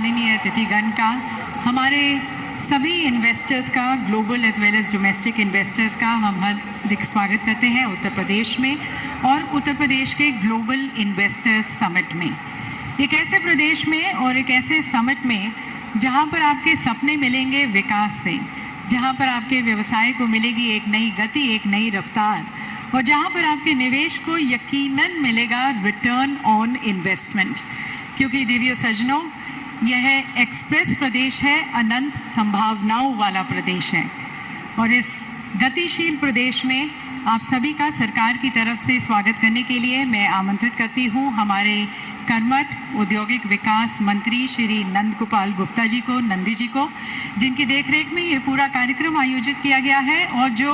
माननीय अतिथिगण का, हमारे सभी इन्वेस्टर्स का, global as well as domestic investors का हम हार्दिक स्वागत करते हैं उत्तर प्रदेश में और उत्तर प्रदेश के ग्लोबल इन्वेस्टर्स समिट में। एक ऐसे प्रदेश में और एक ऐसे समिट में जहां पर आपके सपने मिलेंगे विकास से, जहां पर आपके व्यवसाय को मिलेगी एक नई गति, एक नई रफ्तार, और जहां पर आपके निवेश को यकीनन मिलेगा रिटर्न ऑन इन्वेस्टमेंट। क्योंकि देवियों सज्जनों, यह एक्सप्रेस प्रदेश है, अनंत संभावनाओं वाला प्रदेश है, और इस गतिशील प्रदेश में आप सभी का सरकार की तरफ से स्वागत करने के लिए मैं आमंत्रित करती हूं हमारे कर्मठ औद्योगिक विकास मंत्री श्री नंद गोपाल गुप्ता जी को, नंदी जी को, जिनकी देखरेख में ये पूरा कार्यक्रम आयोजित किया गया है और जो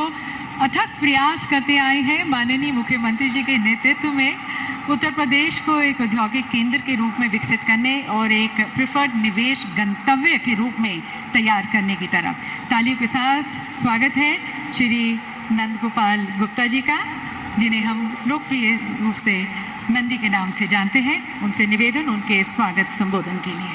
अथक प्रयास करते आए हैं माननीय मुख्यमंत्री जी के नेतृत्व में उत्तर प्रदेश को एक औद्योगिक केंद्र के रूप में विकसित करने और एक प्रिफर्ड निवेश गंतव्य के रूप में तैयार करने की तरफ। तालियों के साथ स्वागत है श्री नंद गोपाल गुप्ता जी का, जिन्हें हम लोकप्रिय रूप से नंदी के नाम से जानते हैं। उनसे निवेदन उनके स्वागत संबोधन के लिए।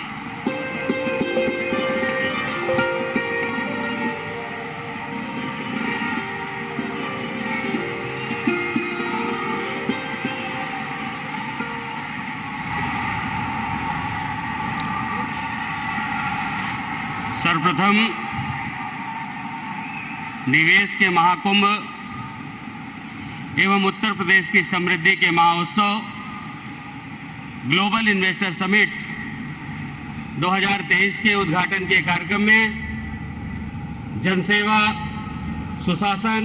सर्वप्रथम निवेश के महाकुंभ एवं उत्तर प्रदेश की समृद्धि के महोत्सव ग्लोबल इन्वेस्टर समिट 2023 के उद्घाटन के कार्यक्रम में जनसेवा, सुशासन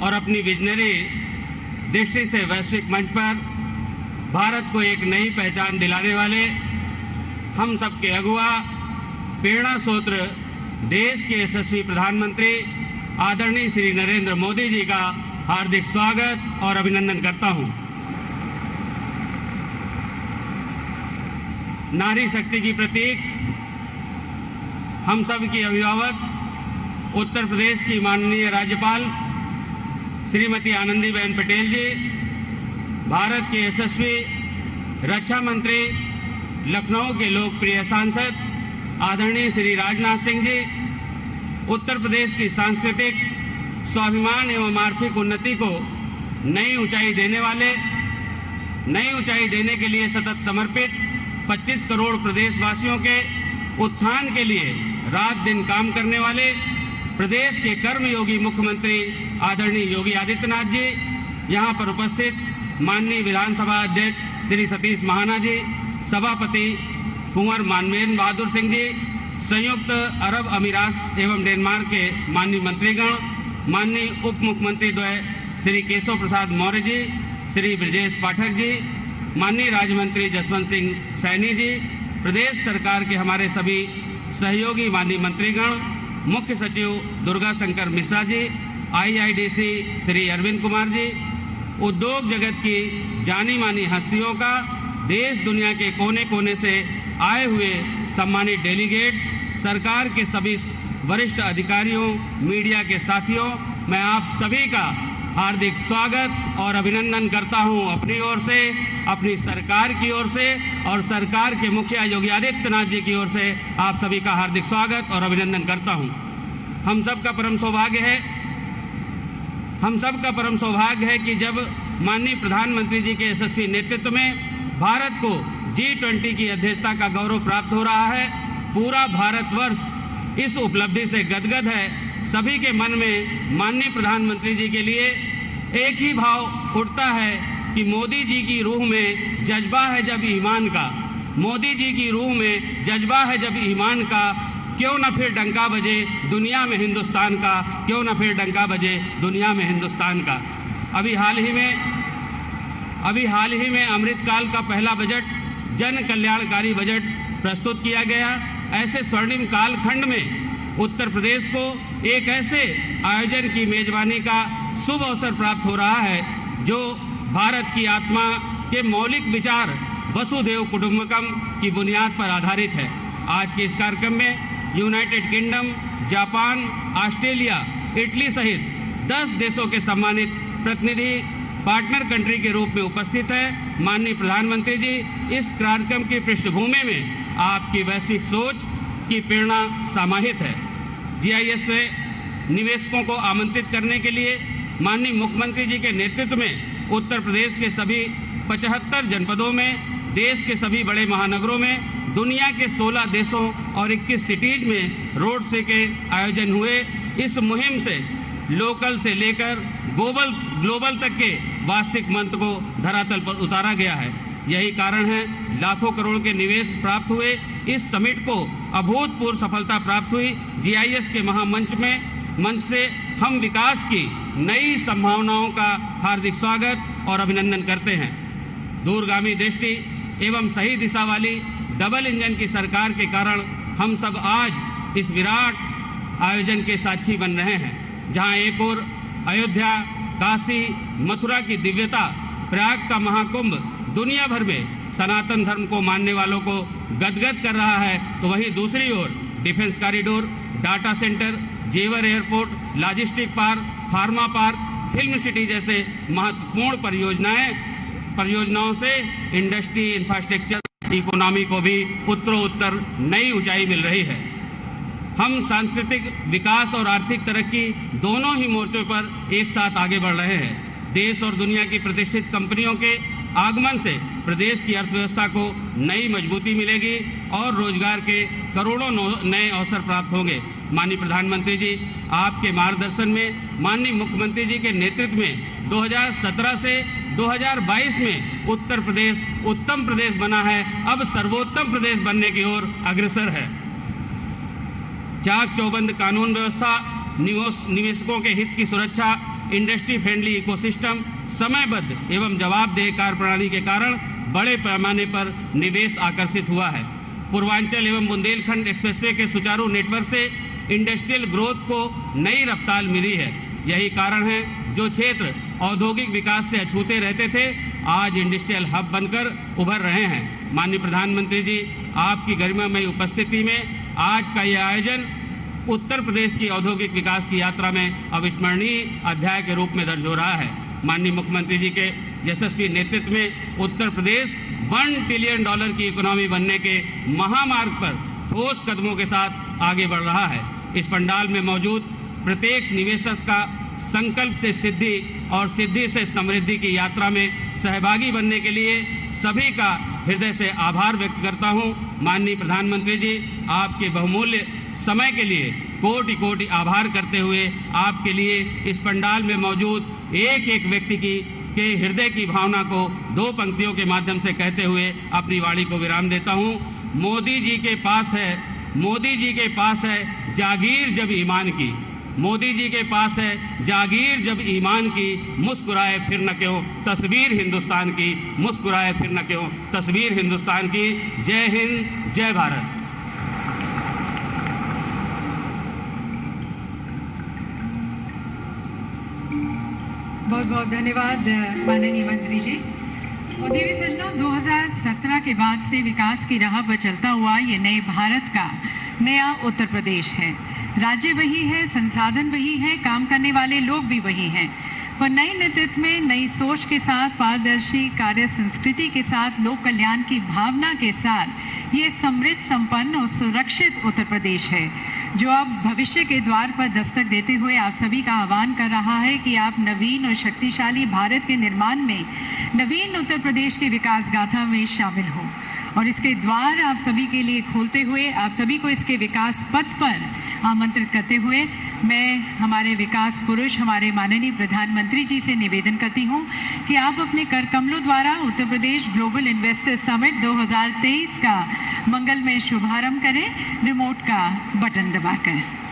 और अपनी विजनरी दृष्टि से वैश्विक मंच पर भारत को एक नई पहचान दिलाने वाले हम सबके अगुवा, प्रेरणा स्रोत्र, देश के यशस्वी प्रधानमंत्री आदरणीय श्री नरेंद्र मोदी जी का हार्दिक स्वागत और अभिनंदन करता हूं। नारी शक्ति की प्रतीक, हम सब की अभिभावक, उत्तर प्रदेश की माननीय राज्यपाल श्रीमती आनंदीबेन पटेल जी, भारत के यशस्वी रक्षा मंत्री, लखनऊ के लोकप्रिय सांसद आदरणीय श्री राजनाथ सिंह जी, उत्तर प्रदेश की सांस्कृतिक स्वाभिमान एवं आर्थिक उन्नति को नई ऊंचाई देने वाले, नई ऊंचाई देने के लिए सतत समर्पित 25 करोड़ प्रदेशवासियों के उत्थान के लिए रात दिन काम करने वाले प्रदेश के कर्मयोगी मुख्यमंत्री आदरणीय योगी आदित्यनाथ जी, यहाँ पर उपस्थित माननीय विधानसभा अध्यक्ष श्री सतीश महाना जी, सभापति कुंवर मानवेंद्र बहादुर सिंह जी, संयुक्त अरब अमीरात एवं डेनमार्क के माननीय मंत्रीगण, माननीय उप मुख्यमंत्री द्वय श्री केशव प्रसाद मौर्य जी, श्री ब्रजेश पाठक जी, माननीय राज्य मंत्री जसवंत सिंह सैनी जी, प्रदेश सरकार के हमारे सभी सहयोगी माननीय मंत्रीगण, मुख्य सचिव दुर्गा शंकर मिश्रा जी, IIDC श्री अरविंद कुमार जी, उद्योग जगत की जानी मानी हस्तियों का, देश दुनिया के कोने कोने से आए हुए सम्मानित डेलीगेट्स, सरकार के सभी वरिष्ठ अधिकारियों, मीडिया के साथियों, मैं आप सभी का हार्दिक स्वागत और अभिनंदन करता हूं अपनी ओर से, अपनी सरकार की ओर से और सरकार के मुखिया योगी आदित्यनाथ जी की ओर से आप सभी का हार्दिक स्वागत और अभिनंदन करता हूं। हम सब का परम सौभाग्य है कि जब माननीय प्रधानमंत्री जी के यशस्वी नेतृत्व में भारत को G20 की अध्यक्षता का गौरव प्राप्त हो रहा है। पूरा भारतवर्ष इस उपलब्धि से गदगद है। सभी के मन में माननीय प्रधानमंत्री जी के लिए एक ही भाव उठता है कि मोदी जी की रूह में जज्बा है जब ईमान का, मोदी जी की रूह में जज्बा है जब ईमान का, क्यों न फिर डंका बजे दुनिया में हिंदुस्तान का, क्यों न फिर डंका बजे दुनिया में हिंदुस्तान का। अभी हाल ही में अमृतकाल का पहला बजट, जन कल्याणकारी बजट प्रस्तुत किया गया। ऐसे स्वर्णिम कालखंड में उत्तर प्रदेश को एक ऐसे आयोजन की मेजबानी का शुभ अवसर प्राप्त हो रहा है जो भारत की आत्मा के मौलिक विचार वसुधैव कुटुंबकम की बुनियाद पर आधारित है। आज के इस कार्यक्रम में United kingdom, Japan, Australia, Italy सहित 10 देशों के सम्मानित प्रतिनिधि पार्टनर कंट्री के रूप में उपस्थित है। माननीय प्रधानमंत्री जी, इस कार्यक्रम की पृष्ठभूमि में आपकी वैश्विक सोच की प्रेरणा समाहित है। जीआईएस से निवेशकों को आमंत्रित करने के लिए माननीय मुख्यमंत्री जी के नेतृत्व में उत्तर प्रदेश के सभी 75 जनपदों में, देश के सभी बड़े महानगरों में, दुनिया के 16 देशों और 21 सिटीज में रोड शो के आयोजन हुए। इस मुहिम से लोकल से लेकर ग्लोबल तक के वास्तविक मंत्र को धरातल पर उतारा गया है। यही कारण है लाखों करोड़ के निवेश प्राप्त हुए। इस समिट को अभूतपूर्व सफलता प्राप्त हुई। जीआईएस के मंच से हम विकास की नई संभावनाओं का हार्दिक स्वागत और अभिनंदन करते हैं। दूरगामी दृष्टि एवं सही दिशा वाली डबल इंजन की सरकार के कारण हम सब आज इस विराट आयोजन के साक्षी बन रहे हैं, जहां एक ओर अयोध्या, काशी, मथुरा की दिव्यता, प्रयाग का महाकुंभ दुनिया भर में सनातन धर्म को मानने वालों को गदगद कर रहा है, तो वहीं दूसरी ओर डिफेंस कॉरिडोर, डाटा सेंटर, जेवर airport, logistic park, pharma park, film city जैसे महत्वपूर्ण परियोजनाओं से इंडस्ट्री, इंफ्रास्ट्रक्चर, इकोनॉमी को भी उत्तरोत्तर नई ऊंचाई मिल रही है। हम सांस्कृतिक विकास और आर्थिक तरक्की दोनों ही मोर्चों पर एक साथ आगे बढ़ रहे हैं। देश और दुनिया की प्रतिष्ठित कंपनियों के आगमन से प्रदेश की अर्थव्यवस्था को नई मजबूती मिलेगी और रोजगार के करोड़ों नए अवसर प्राप्त होंगे। माननीय प्रधानमंत्री जी, आपके मार्गदर्शन में, माननीय मुख्यमंत्री जी के नेतृत्व में 2017 से 2022 में उत्तर प्रदेश उत्तम प्रदेश बना है, अब सर्वोत्तम प्रदेश बनने की ओर अग्रसर है। चाक चौबंद कानून व्यवस्था, निवेशकों के हित की सुरक्षा, इंडस्ट्री फ्रेंडली इकोसिस्टम, समयबद्ध एवं जवाबदेह कार्य प्रणाली के कारण बड़े पैमाने पर निवेश आकर्षित हुआ है। पूर्वांचल एवं बुंदेलखंड एक्सप्रेसवे के सुचारू नेटवर्क से इंडस्ट्रियल ग्रोथ को नई रफ्तार मिली है। यही कारण है जो क्षेत्र औद्योगिक विकास से अछूते रहते थे, आज इंडस्ट्रियल हब बनकर उभर रहे हैं। माननीय प्रधानमंत्री जी, आपकी गरिमामयी उपस्थिति में आज का यह आयोजन उत्तर प्रदेश की औद्योगिक विकास की यात्रा में अविस्मरणीय अध्याय के रूप में दर्ज हो रहा है। माननीय मुख्यमंत्री जी के यशस्वी नेतृत्व में उत्तर प्रदेश $1 ट्रिलियन की इकोनॉमी बनने के महामार्ग पर ठोस कदमों के साथ आगे बढ़ रहा है। इस पंडाल में मौजूद प्रत्येक निवेशक का संकल्प से सिद्धि और सिद्धि से समृद्धि की यात्रा में सहभागी बनने के लिए सभी का हृदय से आभार व्यक्त करता हूं। माननीय प्रधानमंत्री जी, आपके बहुमूल्य समय के लिए कोटि कोटि आभार करते हुए आपके लिए इस पंडाल में मौजूद एक एक व्यक्ति के हृदय की भावना को 2 पंक्तियों के माध्यम से कहते हुए अपनी वाणी को विराम देता हूं। मोदी जी के पास है जागीर जब ईमान की, मोदी जी के पास है जागीर जब ईमान की, मुस्कुराए फिर न क्यों तस्वीर हिंदुस्तान की, मुस्कुराए फिर न क्यों तस्वीर हिंदुस्तान की। जय हिंद, जय भारत। बहुत बहुत धन्यवाद माननीय मंत्री जी। और देवी सज्जनों, 2017 के बाद से विकास की राह पर चलता हुआ ये नए भारत का नया उत्तर प्रदेश है। राज्य वही है, संसाधन वही है, काम करने वाले लोग भी वही हैं, पर नए नेतृत्व में नई सोच के साथ, पारदर्शी कार्य संस्कृति के साथ, लोक कल्याण की भावना के साथ ये समृद्ध, संपन्न और सुरक्षित उत्तर प्रदेश है, जो अब भविष्य के द्वार पर दस्तक देते हुए आप सभी का आह्वान कर रहा है कि आप नवीन और शक्तिशाली भारत के निर्माण में, नवीन उत्तर प्रदेश के विकास गाथा में शामिल हो। और इसके द्वार आप सभी के लिए खोलते हुए, आप सभी को इसके विकास पथ पर आमंत्रित करते हुए, मैं हमारे विकास पुरुष, हमारे माननीय प्रधानमंत्री जी से निवेदन करती हूं कि आप अपने कर कमलों द्वारा Uttar Pradesh global investor summit 2023 का मंगलमय शुभारंभ करें, रिमोट का बटन दबाकर।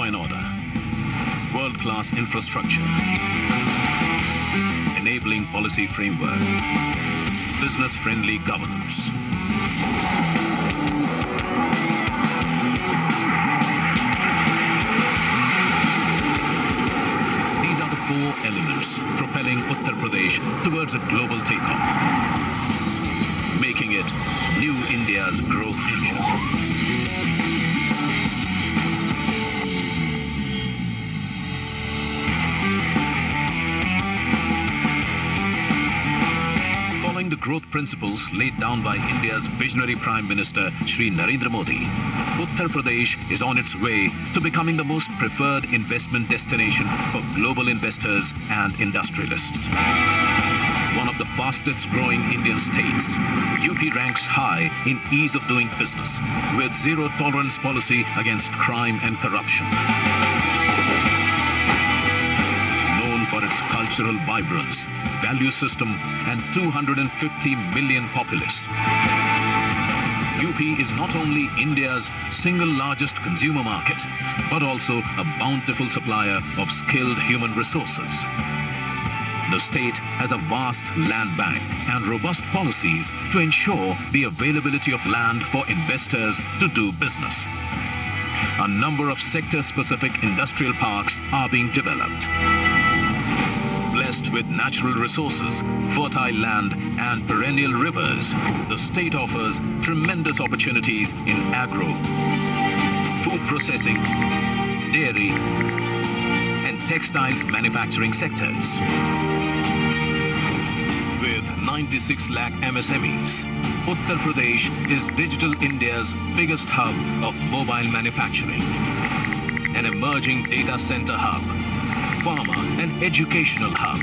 law and order, world-class infrastructure, enabling policy framework, business-friendly governance. These are the four elements propelling Uttar Pradesh towards a global takeoff, making it New India's growth engine. The growth principles laid down by India's visionary Prime Minister Shri Narendra Modi, Uttar Pradesh is on its way to becoming the most preferred investment destination for global investors and industrialists. One of the fastest growing Indian states, UP ranks high in ease of doing business with zero tolerance policy against crime and corruption. For its cultural vibrance, value system, and 250 million populace. UP is not only India's single largest consumer market, but also a bountiful supplier of skilled human resources. The state has a vast land bank and robust policies to ensure the availability of land for investors to do business. A number of sector-specific industrial parks are being developed. Blessed with natural resources, fertile land and perennial rivers, the state offers tremendous opportunities in agro, food processing, dairy and textiles manufacturing sectors. With 96 lakh MSMEs, Uttar Pradesh is Digital India's biggest hub of mobile manufacturing, an emerging data center hub, pharma and educational hub.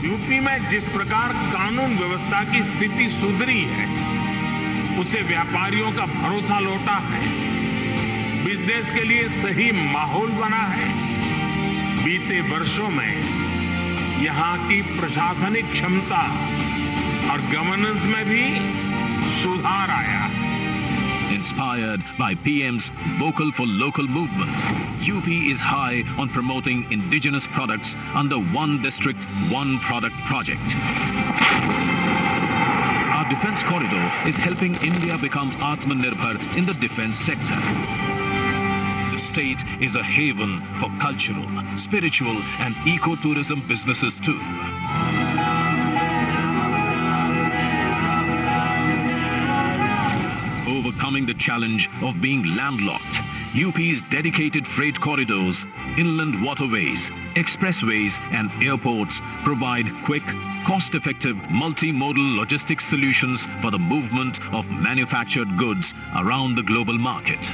UP में जिस प्रकार कानून व्यवस्था की स्थिति सुधरी है, उससे व्यापारियों का भरोसा लौटा है, बिजनेस के लिए सही माहौल बना है। बीते वर्षों में यहाँ की प्रशासनिक क्षमता और गवर्नेंस में भी सुधार आया है। Inspired by PM's Vocal for Local movement, UP is high on promoting indigenous products under One District, One Product project. Our defense corridor is helping India become Atmanirbhar in the defense sector. The state is a haven for cultural, spiritual and eco-tourism businesses too. Overcoming the challenge of being landlocked, UP's dedicated freight corridors, inland waterways, expressways and airports provide quick, cost-effective, multimodal logistics solutions for the movement of manufactured goods around the global market.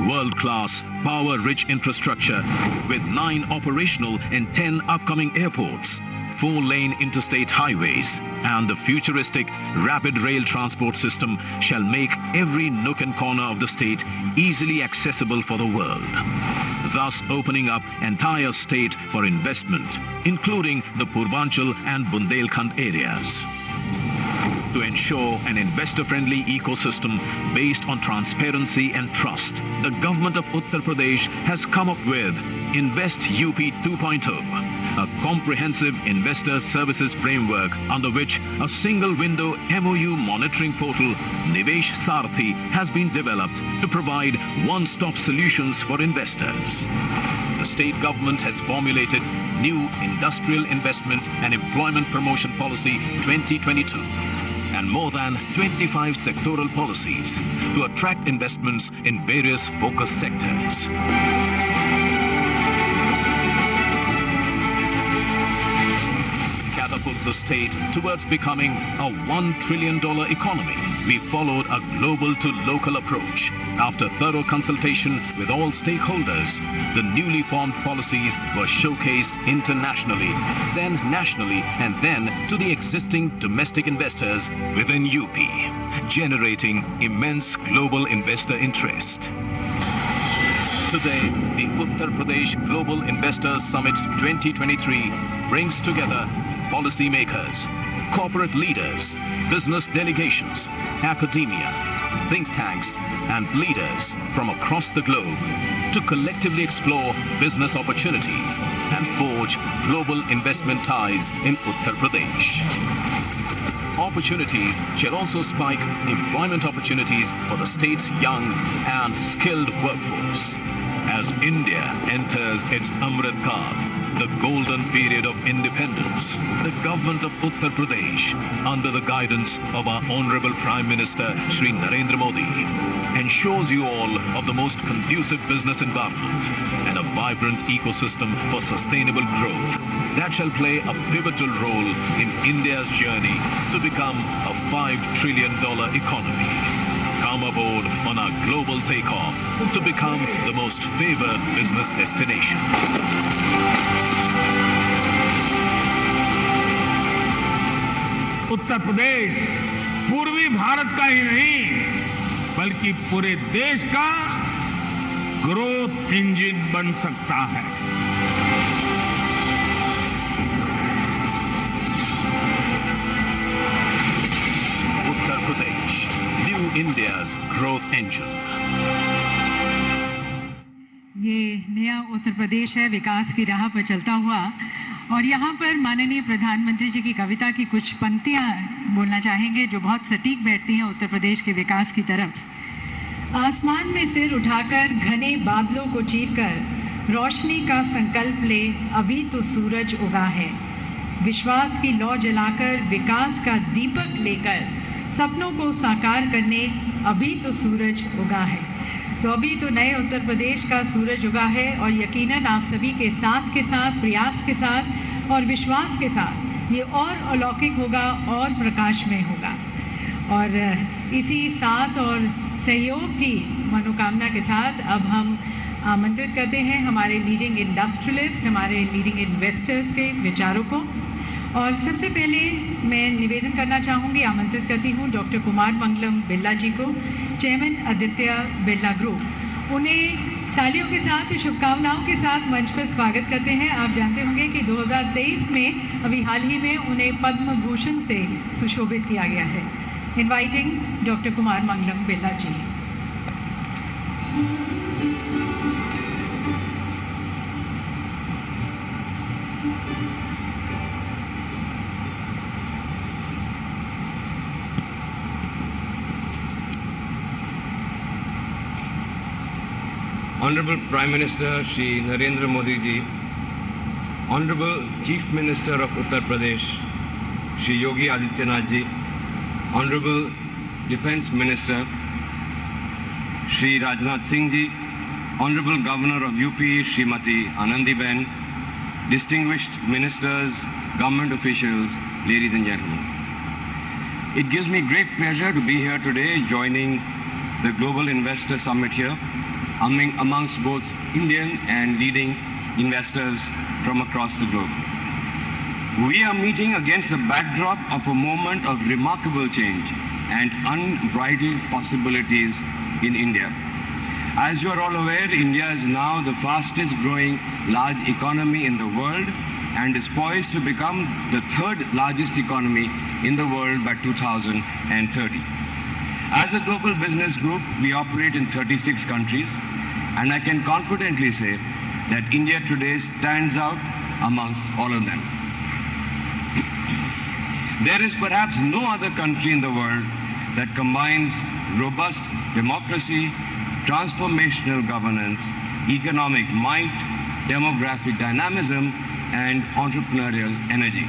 World-class, power-rich infrastructure with 9 operational and 10 upcoming airports, 4-lane interstate highways and the futuristic rapid rail transport system shall make every nook and corner of the state easily accessible for the world, thus opening up entire state for investment, including the Purvanchal and Bundelkhand areas. To ensure an investor-friendly ecosystem based on transparency and trust, the government of Uttar Pradesh has come up with Invest UP 2.0, a comprehensive investor services framework under which a single-window MOU monitoring portal, Nivesh Sarthi, has been developed to provide one-stop solutions for investors. The state government has formulated New Industrial Investment and Employment Promotion Policy 2022 and more than 25 sectoral policies to attract investments in various focus sectors. Catapult the state towards becoming a $1 trillion economy, we followed a global to local approach. After thorough consultation with all stakeholders, the newly formed policies were showcased internationally, then nationally, and then to the existing domestic investors within UP, generating immense global investor interest. Today, the Uttar Pradesh Global Investors Summit 2023 brings together policymakers, corporate leaders, business delegations, academia, think tanks, and leaders from across the globe to collectively explore business opportunities and forge global investment ties in Uttar Pradesh. Opportunities shall also spike employment opportunities for the state's young and skilled workforce. As India enters its Amrit Kaal, the golden period of independence, the government of Uttar Pradesh, under the guidance of our Honorable Prime Minister Shri Narendra Modi, ensures you all of the most conducive business environment and a vibrant ecosystem for sustainable growth that shall play a pivotal role in India's journey to become a $5 trillion economy. Come aboard on our global takeoff to become the most favored business destination. Uttar Pradesh पूर्वी भारत का ही नहीं बल्कि पूरे देश का growth engine बन सकता है। Uttar Pradesh, new India's growth engine. ये नया उत्तर प्रदेश है विकास की राह पर चलता हुआ, और यहाँ पर माननीय प्रधानमंत्री जी की कविता की कुछ पंक्तियाँ बोलना चाहेंगे जो बहुत सटीक बैठती हैं उत्तर प्रदेश के विकास की तरफ। आसमान में सिर उठाकर घने बादलों को चीरकर रोशनी का संकल्प ले, अभी तो सूरज उगा है। विश्वास की लौ जलाकर विकास का दीपक लेकर सपनों को साकार करने, अभी तो सूरज उगा है। तो अभी तो नए उत्तर प्रदेश का सूरज उगा है, और यकीनन आप सभी के साथ प्रयास के साथ और विश्वास के साथ ये और अलौकिक होगा और प्रकाशमय होगा। और इसी साथ और सहयोग की मनोकामना के साथ अब हम आमंत्रित करते हैं हमारे लीडिंग इंडस्ट्रियलिस्ट, हमारे लीडिंग इन्वेस्टर्स के विचारों को। और सबसे पहले मैं निवेदन करना चाहूँगी, आमंत्रित करती हूँ डॉक्टर कुमार मंगलम बिरला जी को, चेयरमैन आदित्य बिरला ग्रुप। उन्हें तालियों के साथ, शुभकामनाओं के साथ मंच पर स्वागत करते हैं। आप जानते होंगे कि 2023 में अभी हाल ही में उन्हें पद्म भूषण से सुशोभित किया गया है। Inviting doctor Kumar Mangalam Birla ji. Honorable Prime Minister Shri Narendra Modi ji, Honorable Chief Minister of Uttar Pradesh Shri Yogi Adityanath ji, Honorable Defence Minister Shri Rajnath Singh ji, Honorable Governor of UP Srimati Anandi Ben, distinguished ministers, government officials, ladies and gentlemen. It gives me great pleasure to be here today joining the Global Investor Summit here amongst both Indian and leading investors from across the globe. We are meeting against the backdrop of a moment of remarkable change and unbridled possibilities in India. As you are all aware, India is now the fastest growing large economy in the world and is poised to become the third largest economy in the world by 2030. As a global business group, we operate in 36 countries, and I can confidently say that India today stands out amongst all of them. There is perhaps no other country in the world that combines robust democracy, transformational governance, economic might, demographic dynamism, and entrepreneurial energy.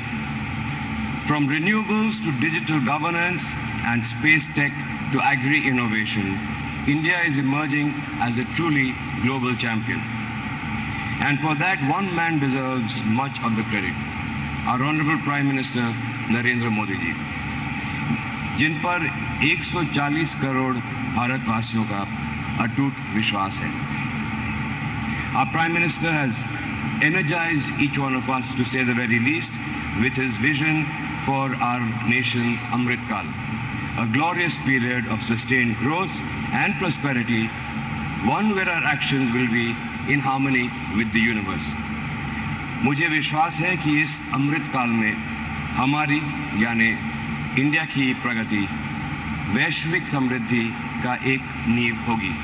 From renewables to digital governance and space tech to agri-innovation, India is emerging as a truly global champion. And for that, one man deserves much of the credit, our Honorable Prime Minister Narendra Modi ji, जिन पर 140 करोड़ भारतवासियों का अटूट विश्वास है. Our Prime Minister has energized each one of us, to say the very least, with his vision for our nation's Amrit Kaal, a glorious period of sustained growth and prosperity, one where our actions will be in harmony with the universe. मुझे विश्वास है कि इस अमृत काल में हमारी यानी India की प्रगति वैश्विक समृद्धि का एक नींव होगी.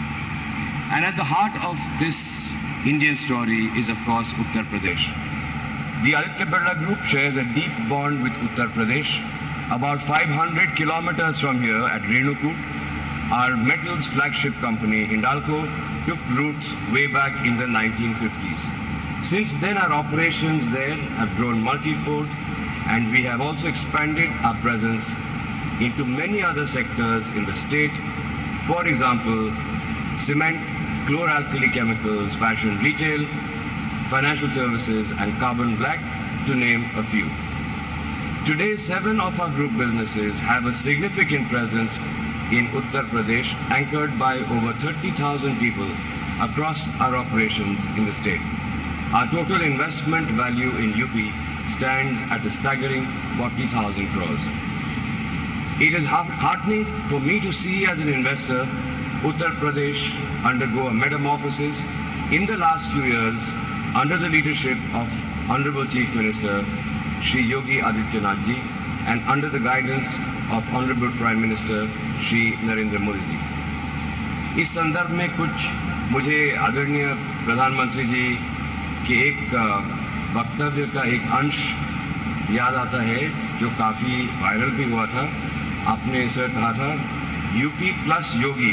And at the heart of this Indian story is of course Uttar Pradesh. The Aditya Birla Group shares a deep bond with Uttar Pradesh. About 500 kilometers from here at Renukut, our metals flagship company Hindalco took roots way back in the 1950s. Since then, our operations there have grown multifold, and we have also expanded our presence into many other sectors in the state. For example, cement, chlor-alkali chemicals, fashion retail, financial services, and carbon black, to name a few. Today, 7 of our group businesses have a significant presence in Uttar Pradesh, anchored by over 30,000 people across our operations in the state. Our total investment value in UP stands at a staggering 40,000 crores. It is heartening for me to see as an investor Uttar Pradesh undergo a metamorphosis in the last few years under the leadership of Honorable Chief Minister Shri Yogi Adityanath ji and under the guidance of Honorable Prime Minister Shri Narendra Modi ji. इस संदर्भ में कुछ मुझे आदरणीय प्रधानमंत्री जी के एक वक्तव्य का एक अंश याद आता है जो काफ़ी वायरल भी हुआ था. आपने इसे कहा था, यूपी प्लस योगी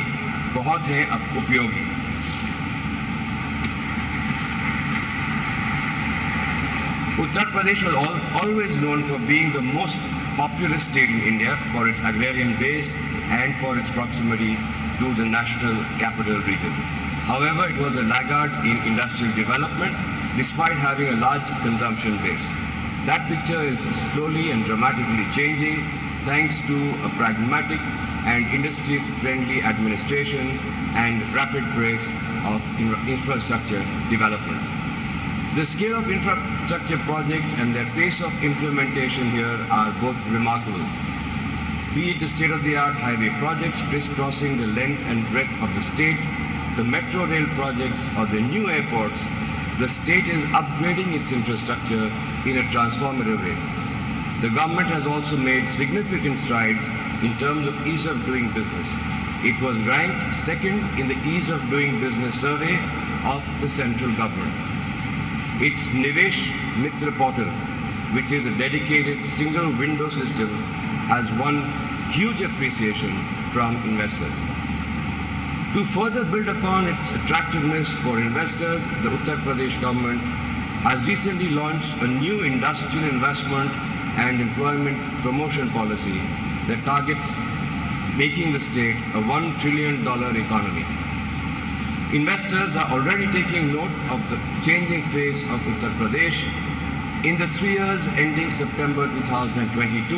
बहुत हैं उपयोगी. Uttar Pradesh was always known for being the most populous state in India for its agrarian base and for its proximity to the national capital region. However, it was a laggard in industrial development despite having a large consumption base. That picture is slowly and dramatically changing thanks to a pragmatic and industry-friendly administration and rapid pace of infrastructure development. The scale of infrastructure projects and their pace of implementation here are both remarkable. Be it the state-of-the-art highway projects crisscrossing the length and breadth of the state, the metro rail projects or the new airports, the state is upgrading its infrastructure in a transformative way. The government has also made significant strides in terms of ease of doing business. It was ranked second in the ease of doing business survey of the central government. Its Nivesh Mitra portal, which is a dedicated single window system, has won huge appreciation from investors. To further build upon its attractiveness for investors, the Uttar Pradesh government has recently launched a new industrial investment and employment promotion policy that targets making the state a $1 trillion economy. Investors are already taking note of the changing face of Uttar Pradesh. In the 3 years ending September 2022,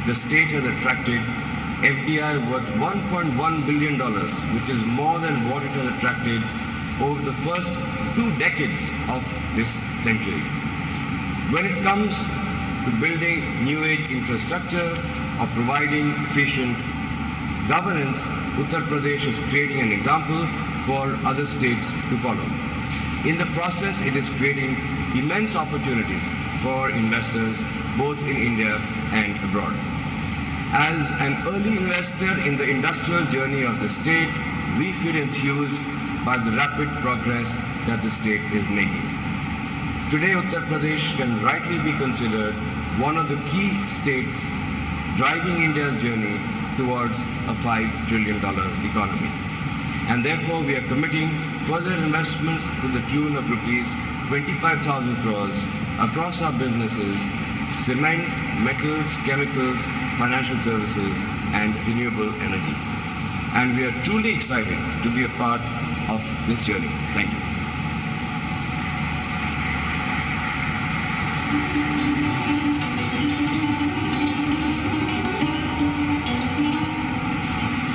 the state has attracted FDI worth $1.1 billion, which is more than what it has attracted over the first 2 decades of this century. When it comes to building new age infrastructure or providing efficient governance, Uttar Pradesh is creating an example for other states to follow. In the process, it is creating immense opportunities for investors both in India and abroad. As an early investor in the industrial journey of the state, we feel enthused by the rapid progress that the state is making. Today, Uttar Pradesh can rightly be considered one of the key states driving India's journey towards a $5 trillion economy. And therefore, we are committing further investments to the tune of rupees 25,000 crores across our businesses: cement, metals, chemicals, financial services, and renewable energy. And we are truly excited to be a part of this journey. Thank you.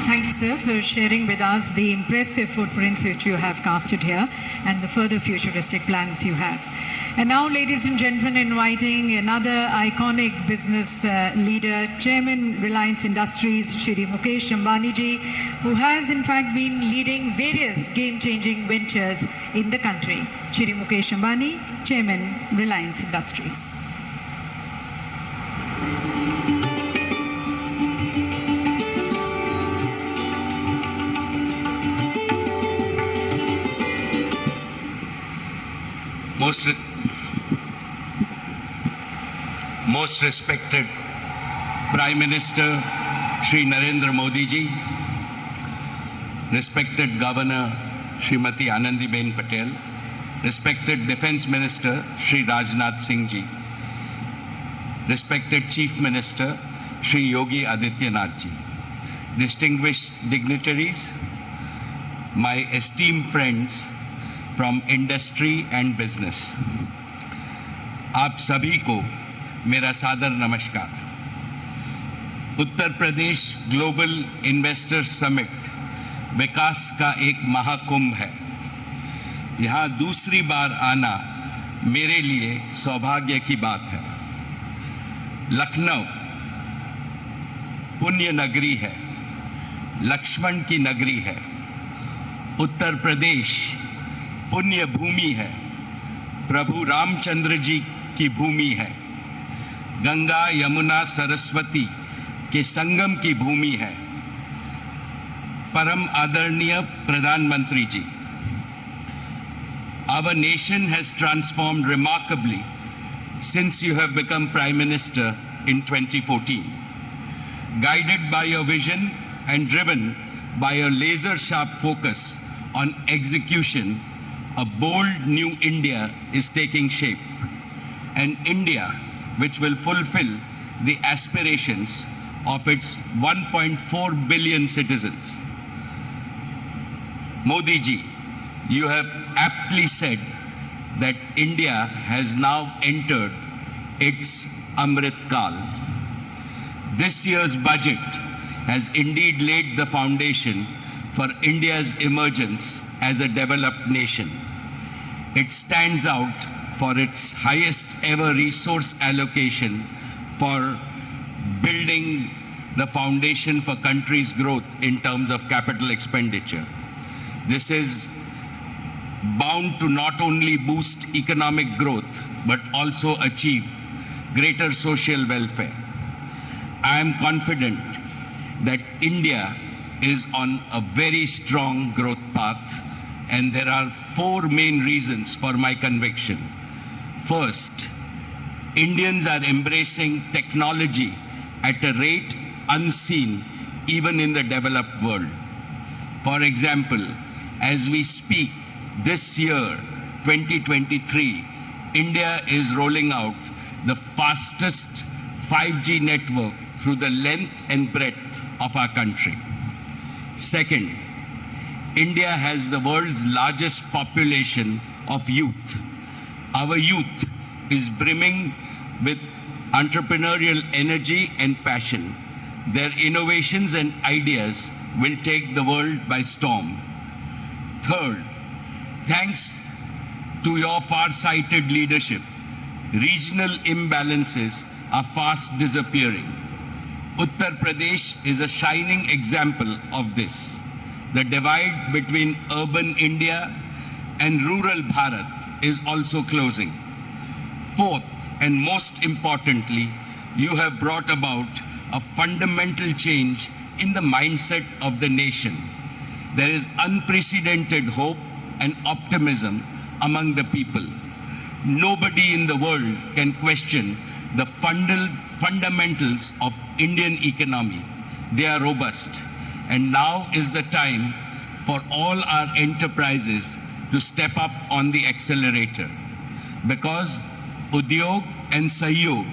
Thank you, sir, for sharing with us the impressive footprints which you have casted here and the further futuristic plans you have. And now, ladies and gentlemen, inviting another iconic business leader, Chairman Reliance Industries, Shri Mukesh Ambani ji, who has in fact been leading various game-changing ventures in the country. Shri Mukesh Ambani, Chairman Reliance Industries. Most respected Prime Minister Shri Narendra Modi ji, respected Governor Srimati Anandiben Patel, respected Defence Minister Shri Rajnath Singh ji, respected Chief Minister Shri Yogi Adityanath ji, distinguished dignitaries, my esteemed friends from industry and business, आप सभी को मेरा सादर नमस्कार। Uttar Pradesh global investors summit विकास का एक महाकुंभ है। यहाँ दूसरी बार आना मेरे लिए सौभाग्य की बात है। लखनऊ पुण्य नगरी है, लक्ष्मण की नगरी है। उत्तर प्रदेश पुण्य भूमि है, प्रभु रामचंद्र जी की भूमि है। गंगा यमुना सरस्वती के संगम की भूमि है। परम आदरणीय प्रधानमंत्री जी, our nation has transformed remarkably since you have become Prime Minister in 2014. Guided by your vision and driven by your laser-sharp focus on execution, a bold new India is taking shape. An India which will fulfill the aspirations of its 1.4 billion citizens. Modi ji, you have aptly said that India has now entered its Amrit Kal. This year's budget has indeed laid the foundation for India's emergence as a developed nation. It stands out for its highest ever resource allocation for building the foundation for country's growth in terms of capital expenditure. This is bound to not only boost economic growth but also achieve greater social welfare. I am confident that India is on a very strong growth path, and there are four main reasons for my conviction. First, Indians are embracing technology at a rate unseen even in the developed world. For example, as we speak, this year, 2023, India is rolling out the fastest 5G network through the length and breadth of our country. Second, India has the world's largest population of youth. Our youth is brimming with entrepreneurial energy and passion. Their innovations and ideas will take the world by storm. Third, thanks to your far-sighted leadership, regional imbalances are fast disappearing. Uttar Pradesh is a shining example of this. The divide between urban India and rural Bharat is also closing. Fourth, and most importantly, you have brought about a fundamental change in the mindset of the nation. There is unprecedented hope and optimism among the people. Nobody in the world can question the fundamentals of Indian economy. They are robust. And now is the time for all our enterprises to step up on the accelerator, because Udyog and Sahyog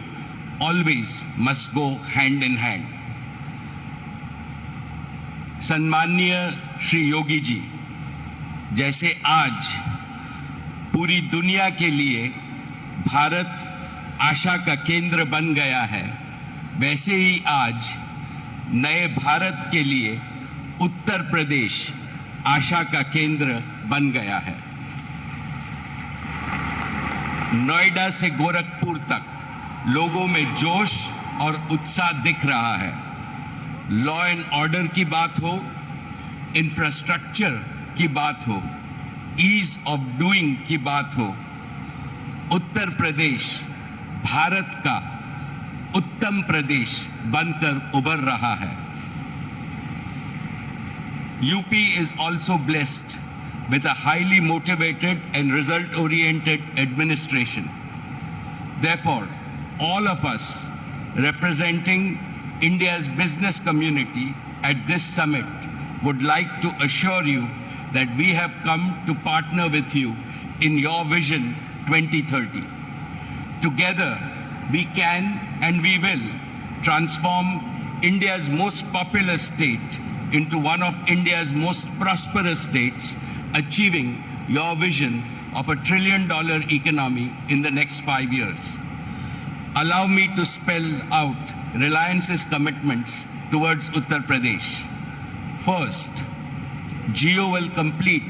always must go hand in hand. सम्माननीय श्री योगी जी, जैसे आज पूरी दुनिया के लिए भारत आशा का केंद्र बन गया है, वैसे ही आज नए भारत के लिए उत्तर प्रदेश आशा का केंद्र बन गया है। नोएडा से गोरखपुर तक लोगों में जोश और उत्साह दिख रहा है। लॉ एंड ऑर्डर की बात हो, इंफ्रास्ट्रक्चर की बात हो, ईज ऑफ डूइंग की बात हो, उत्तर प्रदेश भारत का उत्तम प्रदेश बनकर उभर रहा है। UP is also blessed with a highly motivated and result-oriented administration. Therefore, all of us representing India's business community at this summit would like to assure you that we have come to partner with you in your Vision 2030. Together, we can and we will transform India's most populous state into one of India's most prosperous states, achieving your vision of $1 trillion economy in the next 5 years. Allow me to spell out Reliance's commitments towards Uttar Pradesh. First, Jio will complete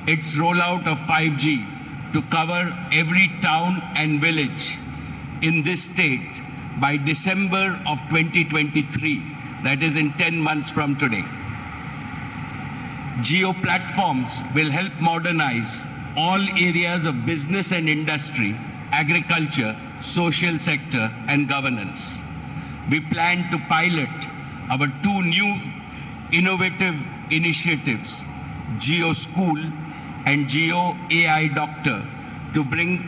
its rollout of 5G to cover every town and village in this state by December of 2023, that is in 10 months from today. Jio platforms will help modernize all areas of business and industry, agriculture, social sector, and governance. We plan to pilot our 2 new innovative initiatives, Jio School and Jio AI Doctor, to bring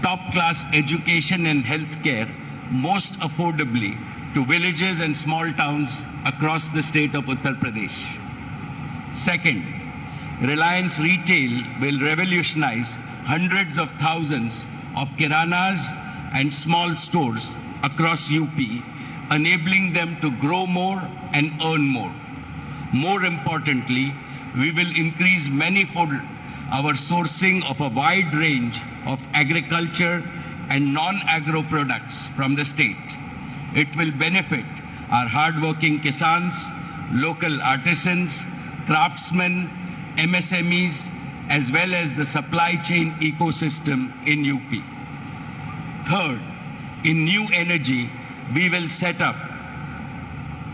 top-class education and healthcare most affordably to villages and small towns across the state of Uttar Pradesh. Second, Reliance Retail will revolutionize hundreds of thousands of kiranas and small stores across UP, enabling them to grow more and earn more. More importantly, we will increase manifold our sourcing of a wide range of agriculture and non-agro products from the state. It will benefit our hard-working kisans, local artisans, craftsmen, MSMEs, as well as the supply chain ecosystem in UP. Third, in new energy, we will set up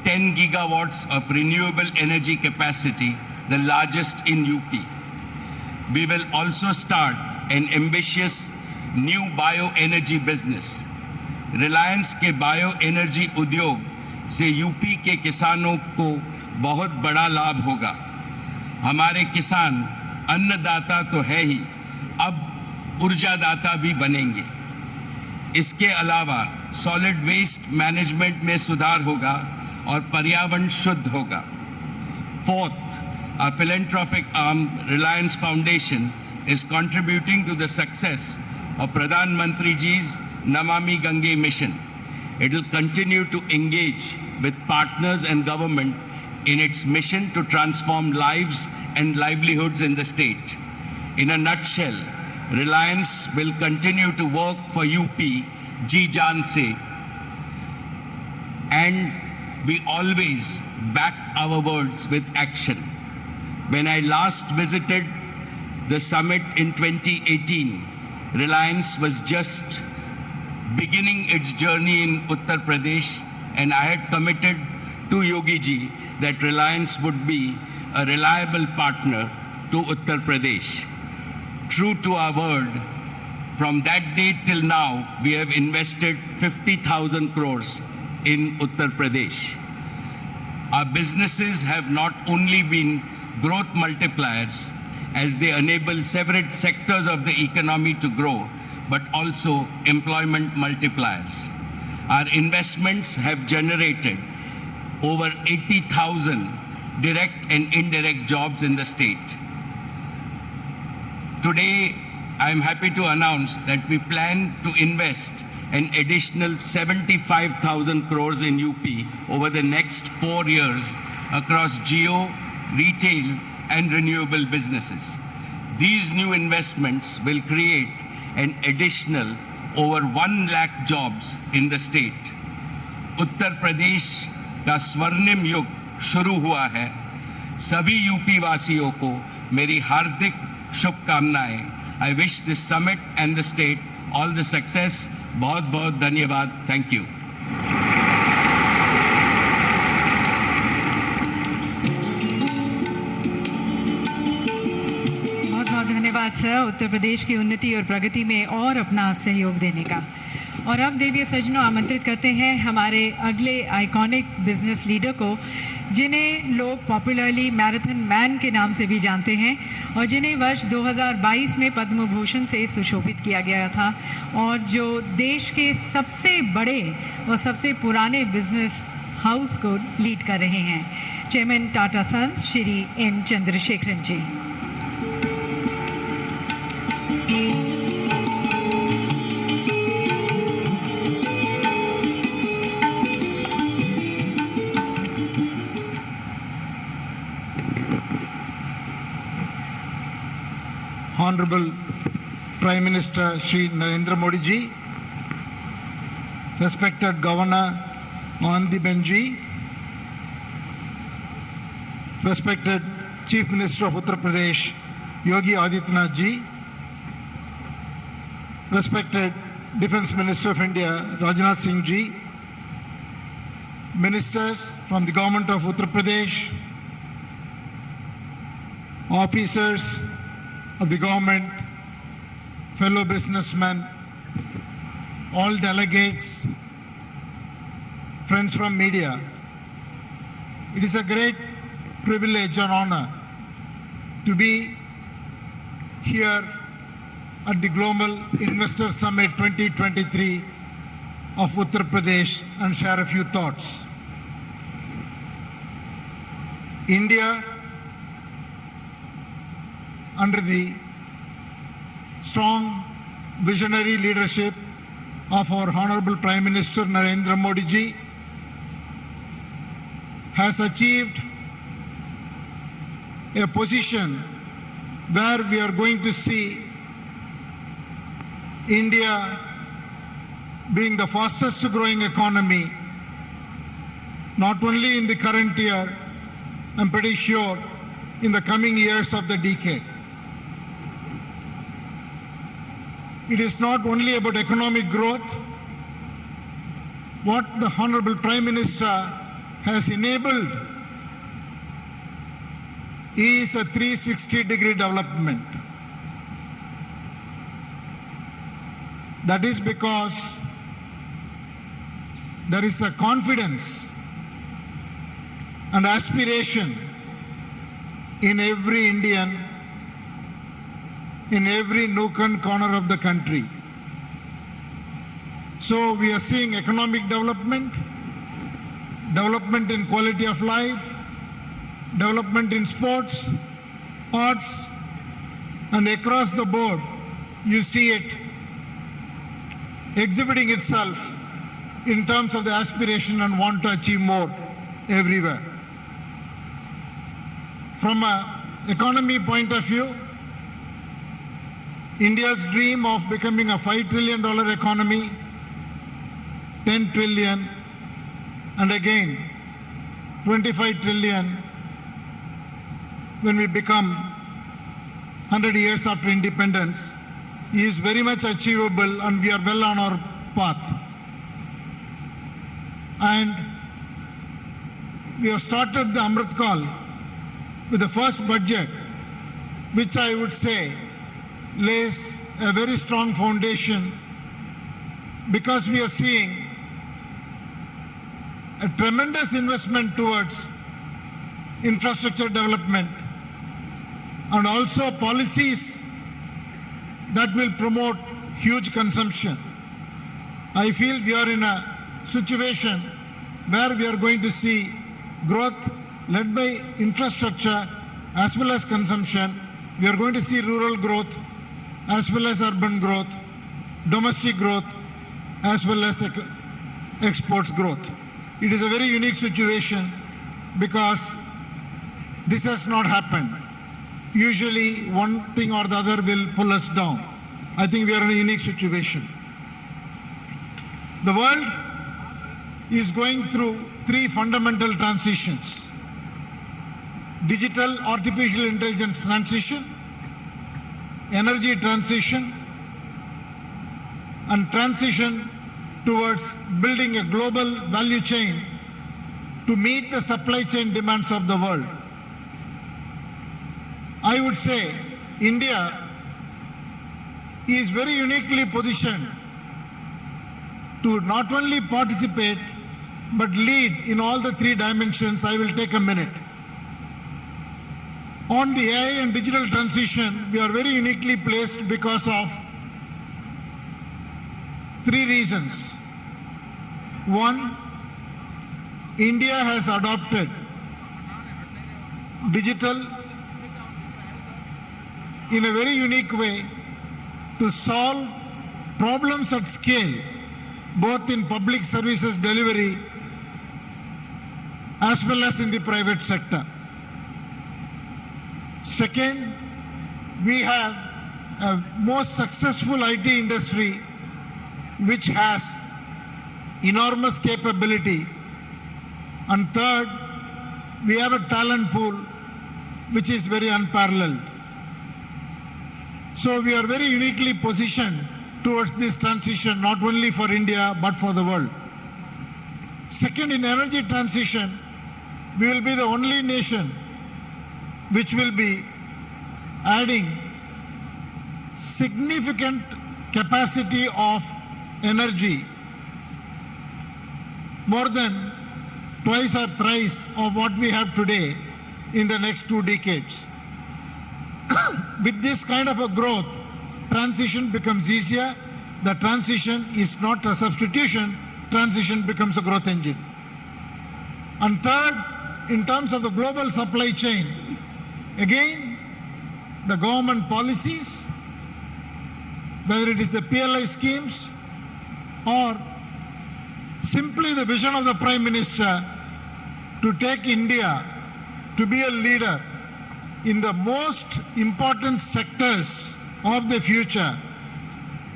10 gigawatts of renewable energy capacity, the largest in UP. We will also start an ambitious new bioenergy business. Reliance के bioenergy उद्योग से UP के किसानों को बहुत बड़ा लाभ होगा. हमारे किसान अन्नदाता तो है ही, अब ऊर्जादाता भी बनेंगे. इसके अलावा सॉलिड वेस्ट मैनेजमेंट में सुधार होगा और पर्यावरण शुद्ध होगा. Fourth, our philanthropic arm, Reliance Foundation, is contributing to the success of Pradhan Mantri Ji's Namami Gange mission. It will continue to engage with partners and government in its mission to transform lives and livelihoods in the state. In a nutshell, Reliance will continue to work for UP, Ji Jaan se, and we always back our words with action. When I last visited the summit in 2018, Reliance was just beginning its journey in Uttar Pradesh, and I had committed to Yogi ji that Reliance would be a reliable partner to Uttar Pradesh. True to our word, from that day till now, we have invested 50,000 crores in Uttar Pradesh. Our businesses have not only been growth multipliers as they enable several sectors of the economy to grow, but also employment multipliers. Our investments have generated over 80,000 direct and indirect jobs in the state. Today, I am happy to announce that we plan to invest an additional 75,000 crores in UP over the next 4 years across Jio, retail, and renewable businesses. These new investments will create an additional over 1 lakh jobs in the state. Uttar Pradesh का स्वर्णिम युग शुरू हुआ है. सभी UP वासियों को मेरी हार्दिक शुभकामनाएं. I wish this summit and the state all the success. बहुत बहुत धन्यवाद. Thank you. बहुत बहुत धन्यवाद सर, उत्तर प्रदेश की उन्नति और प्रगति में और अपना सहयोग देने का. और अब देवीय सज्जनों आमंत्रित करते हैं हमारे अगले आइकॉनिक बिजनेस लीडर को, जिन्हें लोग पॉपुलरली मैराथन मैन के नाम से भी जानते हैं और जिन्हें वर्ष 2022 में पद्म भूषण से सुशोभित किया गया था और जो देश के सबसे बड़े और सबसे पुराने बिजनेस हाउस को लीड कर रहे हैं, chairman Tata Sons Shri N Chandrasekaran ji. Honorable Prime Minister Shri Narendra Modi ji, respected Governor Anandiben ji, respected Chief Minister of Uttar Pradesh Yogi Adityanath ji, respected Defence Minister of India Rajnath Singh ji, ministers from the government of Uttar Pradesh, officers of the government, fellow businessmen, all delegates, friends from media. It is a great privilege and honor to be here at the Global Investor Summit 2023 of Uttar Pradesh and share a few thoughts. India, under the strong visionary leadership of our Honorable Prime Minister Narendra Modi ji, has achieved a position where we are going to see India being the fastest growing economy, not only in the current year, I'm pretty sure in the coming years of the decade. It is not only about economic growth. What the Honorable Prime Minister has enabled is a 360-degree development. That is because there is a confidence and aspiration in every Indian, in every nook and corner of the country. So we are seeing economic development, development in quality of life, development in sports, arts, and across the board, you see it exhibiting itself in terms of the aspiration and want to achieve more everywhere. From an economy point of view, India's dream of becoming a $5 trillion economy, 10 trillion, and again 25 trillion when we become 100 years after independence is very much achievable, and we are well on our path. And we have started the Amrit Kaal with the first budget, which I would say lays a very strong foundation, because we are seeing a tremendous investment towards infrastructure development and also policies that will promote huge consumption. I feel we are in a situation where we are going to see growth led by infrastructure as well as consumption. We are going to see rural growth as well as urban growth, domestic growth as well as exports growth. It is a very unique situation because this has not happened. Usually one thing or the other will pull us down. I think we are in a unique situation. The world is going through three fundamental transitions: digital artificial intelligence transition, energy transition, and transition towards building a global value chain to meet the supply chain demands of the world. I would say India is very uniquely positioned to not only participate but lead in all the three dimensions. I will take a minute. On the AI and digital transition, we are very uniquely placed because of three reasons. One, India has adopted digital in a very unique way to solve problems at scale, both in public services delivery as well as in the private sector. Second, we have a most successful IT industry which has enormous capability. And third, we have a talent pool which is very unparalleled. So we are very uniquely positioned towards this transition, not only for India but for the world. Second, in energy transition, we will be the only nation which will be adding significant capacity of energy, more than twice or thrice of what we have today in the next 2 decades. With this kind of a growth, transition becomes easier. The transition is not a substitution, transition becomes a growth engine. And third, in terms of the global supply chain, again, the government policies, whether it is the PLI schemes or simply the vision of the Prime Minister to take India to be a leader in the most important sectors of the future,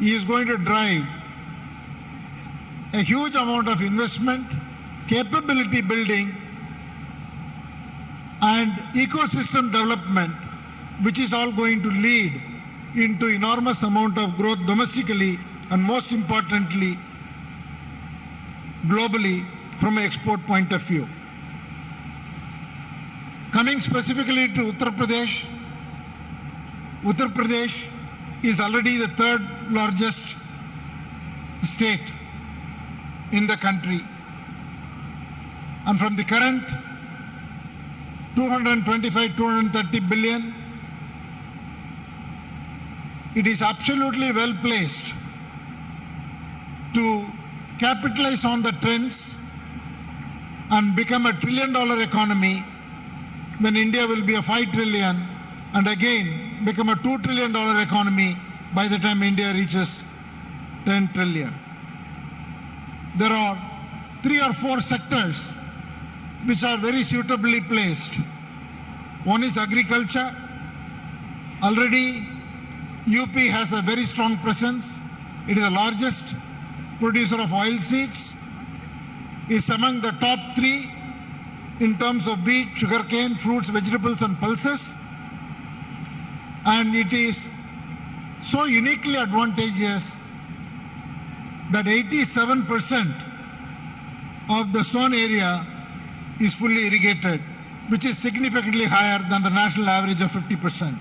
is going to drive a huge amount of investment, capability building, and ecosystem development, which is all going to lead into enormous amount of growth domestically and most importantly, globally from an export point of view. Coming specifically to Uttar Pradesh is already the third largest state in the country. And from the current 225-230 billion, it is absolutely well placed to capitalize on the trends and become a $1 trillion economy when India will be a 5 trillion and again become a $2 trillion economy by the time India reaches 10 trillion. There are 3 or 4 sectors which are very suitably placed. One is agriculture. Already UP has a very strong presence. It is the largest producer of oilseeds. It's among the top 3 in terms of wheat, sugarcane, fruits, vegetables, and pulses. And it is so uniquely advantageous that 87% of the sown area is fully irrigated, which is significantly higher than the national average of 50%.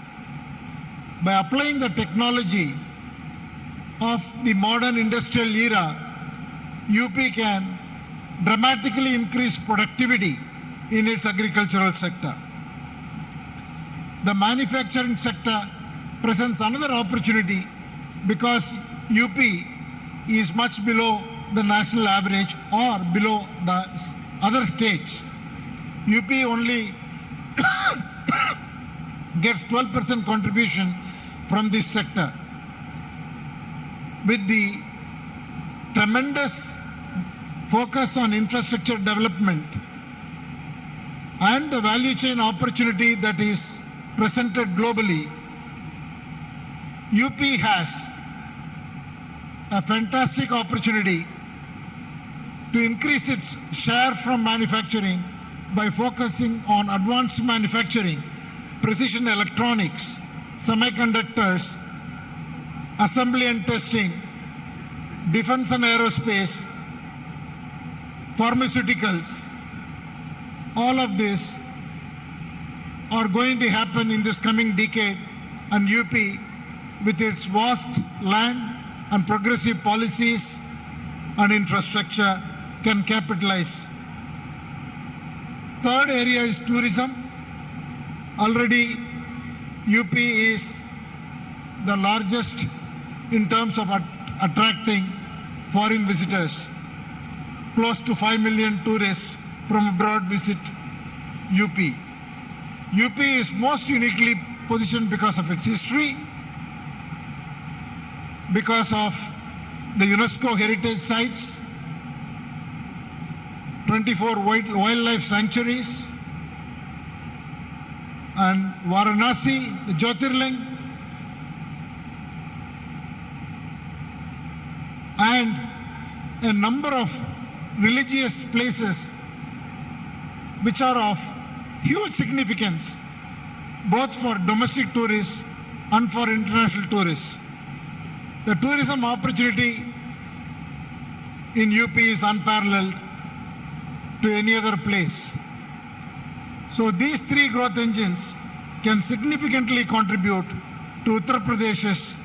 By applying the technology of the modern industrial era, UP can dramatically increase productivity in its agricultural sector. The manufacturing sector presents another opportunity because UP is much below the national average or below the other states. UP only gets 12% contribution from this sector. With the tremendous focus on infrastructure development and the value chain opportunity that is presented globally, UP has a fantastic opportunity to increase its share from manufacturing by focusing on advanced manufacturing, precision electronics, semiconductors, assembly and testing, defense and aerospace, pharmaceuticals. All of this are going to happen in this coming decade, and UP, with its vast land and progressive policies, and infrastructure can capitalize. Third area is tourism. Already UP is the largest in terms of attracting foreign visitors. Close to 5 million tourists from abroad visit UP. UP is most uniquely positioned because of its history, because of the UNESCO heritage sites, 24 wildlife sanctuaries, and Varanasi, the Jyotirling, and a number of religious places which are of huge significance both for domestic tourists and for international tourists. The tourism opportunity in UP is unparalleled to any other place. So these three growth engines can significantly contribute to Uttar Pradesh's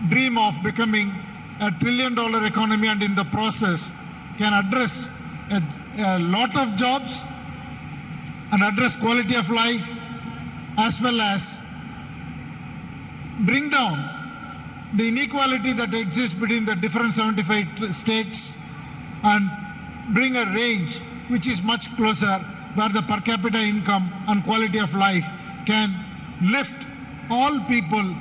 dream of becoming a $1 trillion economy, and in the process can address a lot of jobs and address quality of life, as well as bring down the inequality that exists between the different 75 states and bring a range which is much closer, where the per capita income and quality of life can lift all people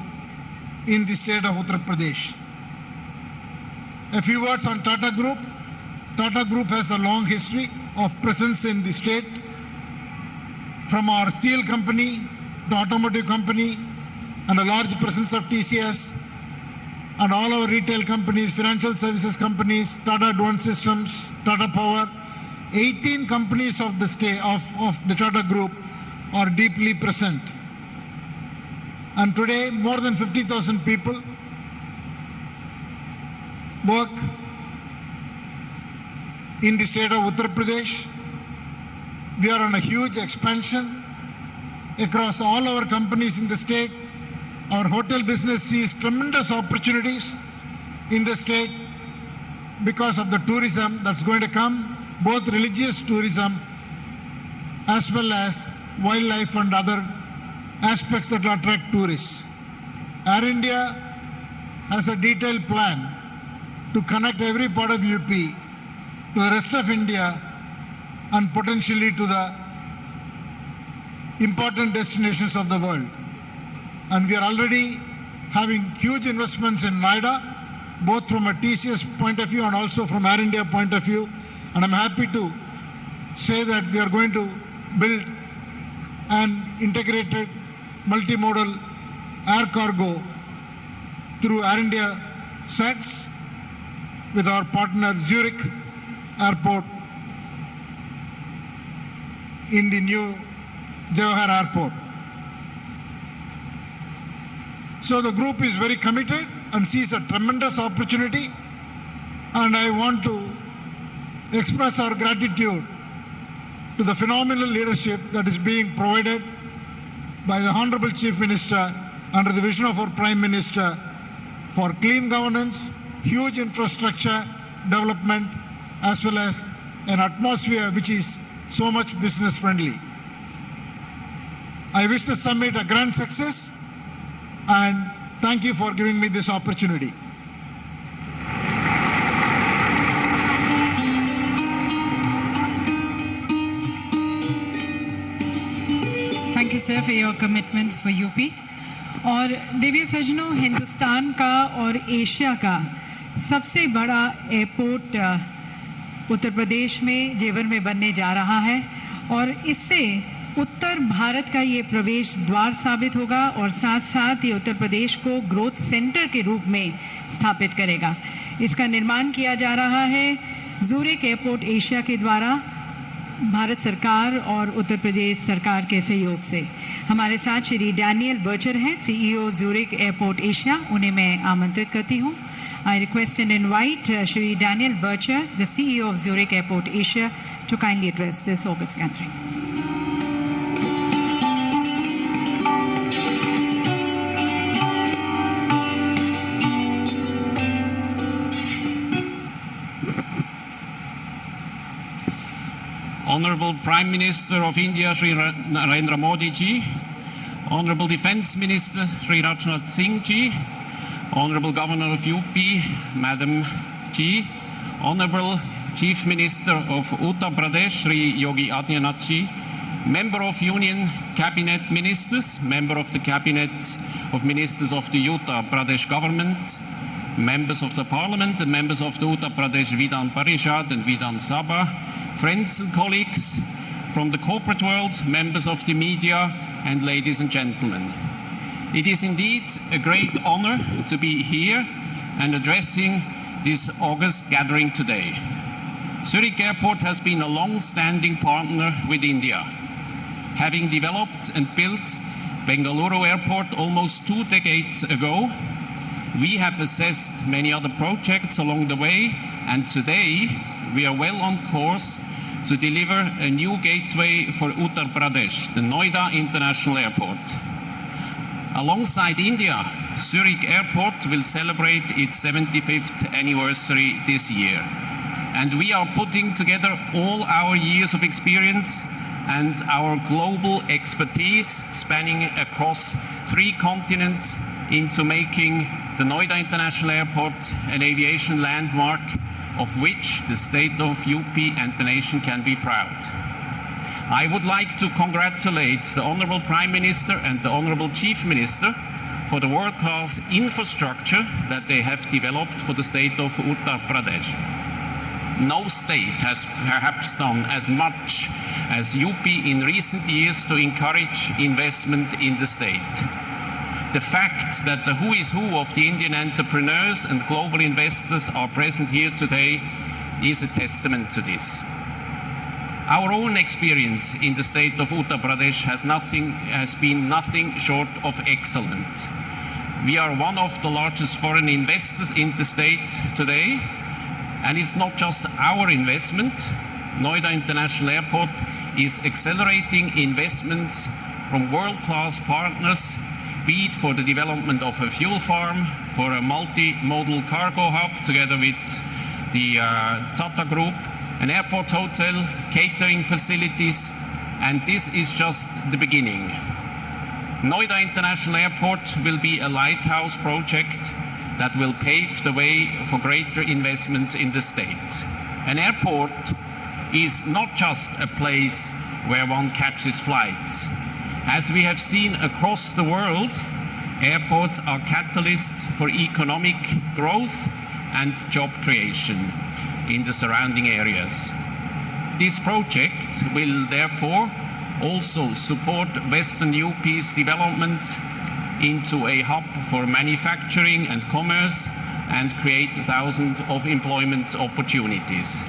in the state of Uttar Pradesh. A few words on Tata Group. Tata Group has a long history of presence in the state, from our steel company to automotive company, and a large presence of TCS, and all our retail companies, financial services companies, Tata Advanced Systems, Tata Power. 18 companies of the state of the Tata Group are deeply present. And today, more than 50,000 people work in the state of Uttar Pradesh. We are on a huge expansion across all our companies in the state. Our hotel business sees tremendous opportunities in the state because of the tourism that's going to come, both religious tourism as well as wildlife and other aspects that will attract tourists. Air India has a detailed plan to connect every part of UP to the rest of India and potentially to the important destinations of the world. And we are already having huge investments in Noida, both from a TCS point of view and also from Air India point of view. And I'm happy to say that we are going to build an integrated multimodal air cargo through Air India sets with our partner Zurich Airport in the new Jawahar Airport. So the group is very committed and sees a tremendous opportunity, and I want to express our gratitude to the phenomenal leadership that is being provided by the Honorable Chief Minister under the vision of our Prime Minister for clean governance, huge infrastructure development, as well as an atmosphere which is so much business friendly. I wish the summit a grand success, and thank you for giving me this opportunity. Thank you, sir, for your commitments for UP. और देवी सज्जनों, हिंदुस्तान का और Asia का सबसे बड़ा airport उत्तर प्रदेश में जेवर में बनने जा रहा है, और इससे उत्तर भारत का ये प्रवेश द्वार साबित होगा और साथ साथ ये उत्तर प्रदेश को ग्रोथ सेंटर के रूप में स्थापित करेगा। इसका निर्माण किया जा रहा है ज़ूरिक एयरपोर्ट एशिया के द्वारा भारत सरकार और उत्तर प्रदेश सरकार के सहयोग से। हमारे साथ श्री डैनियल बर्चर हैं, CEO ज़ूरिक एयरपोर्ट एशिया। उन्हें मैं आमंत्रित करती हूँ। I request and invite Shri Daniel Bircher, the CEO of Zurich Airport Asia, to kindly address this August gathering. Honorable Prime Minister of India, Shri Narendra Modi ji, Honorable Defense Minister, Shri Rajnath Singh ji, Honorable Governor of UP, Madam ji, Honorable Chief Minister of Uttar Pradesh, Shri Yogi Adityanath ji, Member of Union Cabinet Ministers, Member of the Cabinet of Ministers of the Uttar Pradesh government, members of the Parliament and members of the Uttar Pradesh Vidhan Parishad and Vidhan Sabha, friends and colleagues from the corporate world, members of the media, and ladies and gentlemen. It is indeed a great honor to be here and addressing this August gathering today. Zurich Airport has been a long-standing partner with India. Having developed and built Bengaluru Airport almost 2 decades ago, we have assessed many other projects along the way, and today we are well on course to deliver a new gateway for Uttar Pradesh, the Noida International Airport. Alongside India, Zurich Airport will celebrate its 75th anniversary this year. And we are putting together all our years of experience and our global expertise spanning across 3 continents into making the Noida International Airport an aviation landmark of which the state of UP and the nation can be proud. I would like to congratulate the Honorable Prime Minister and the Honorable Chief Minister for the world-class infrastructure that they have developed for the state of Uttar Pradesh. No state has perhaps done as much as UP in recent years to encourage investment in the state. The fact that the who is who of the Indian entrepreneurs and global investors are present here today is a testament to this. Our own experience in the state of Uttar Pradesh has been nothing short of excellent. We are one of the largest foreign investors in the state today, and it's not just our investment. Noida International Airport is accelerating investments from world-class partners, be it for the development of a fuel farm, for a multimodal cargo hub together with the Tata Group, an airport hotel, catering facilities, and this is just the beginning. Noida International Airport will be a lighthouse project that will pave the way for greater investments in the state. An airport is not just a place where one catches flights. As we have seen across the world, airports are catalysts for economic growth and job creation in the surrounding areas. This project will therefore also support Western UP's development into a hub for manufacturing and commerce and create thousands of employment opportunities.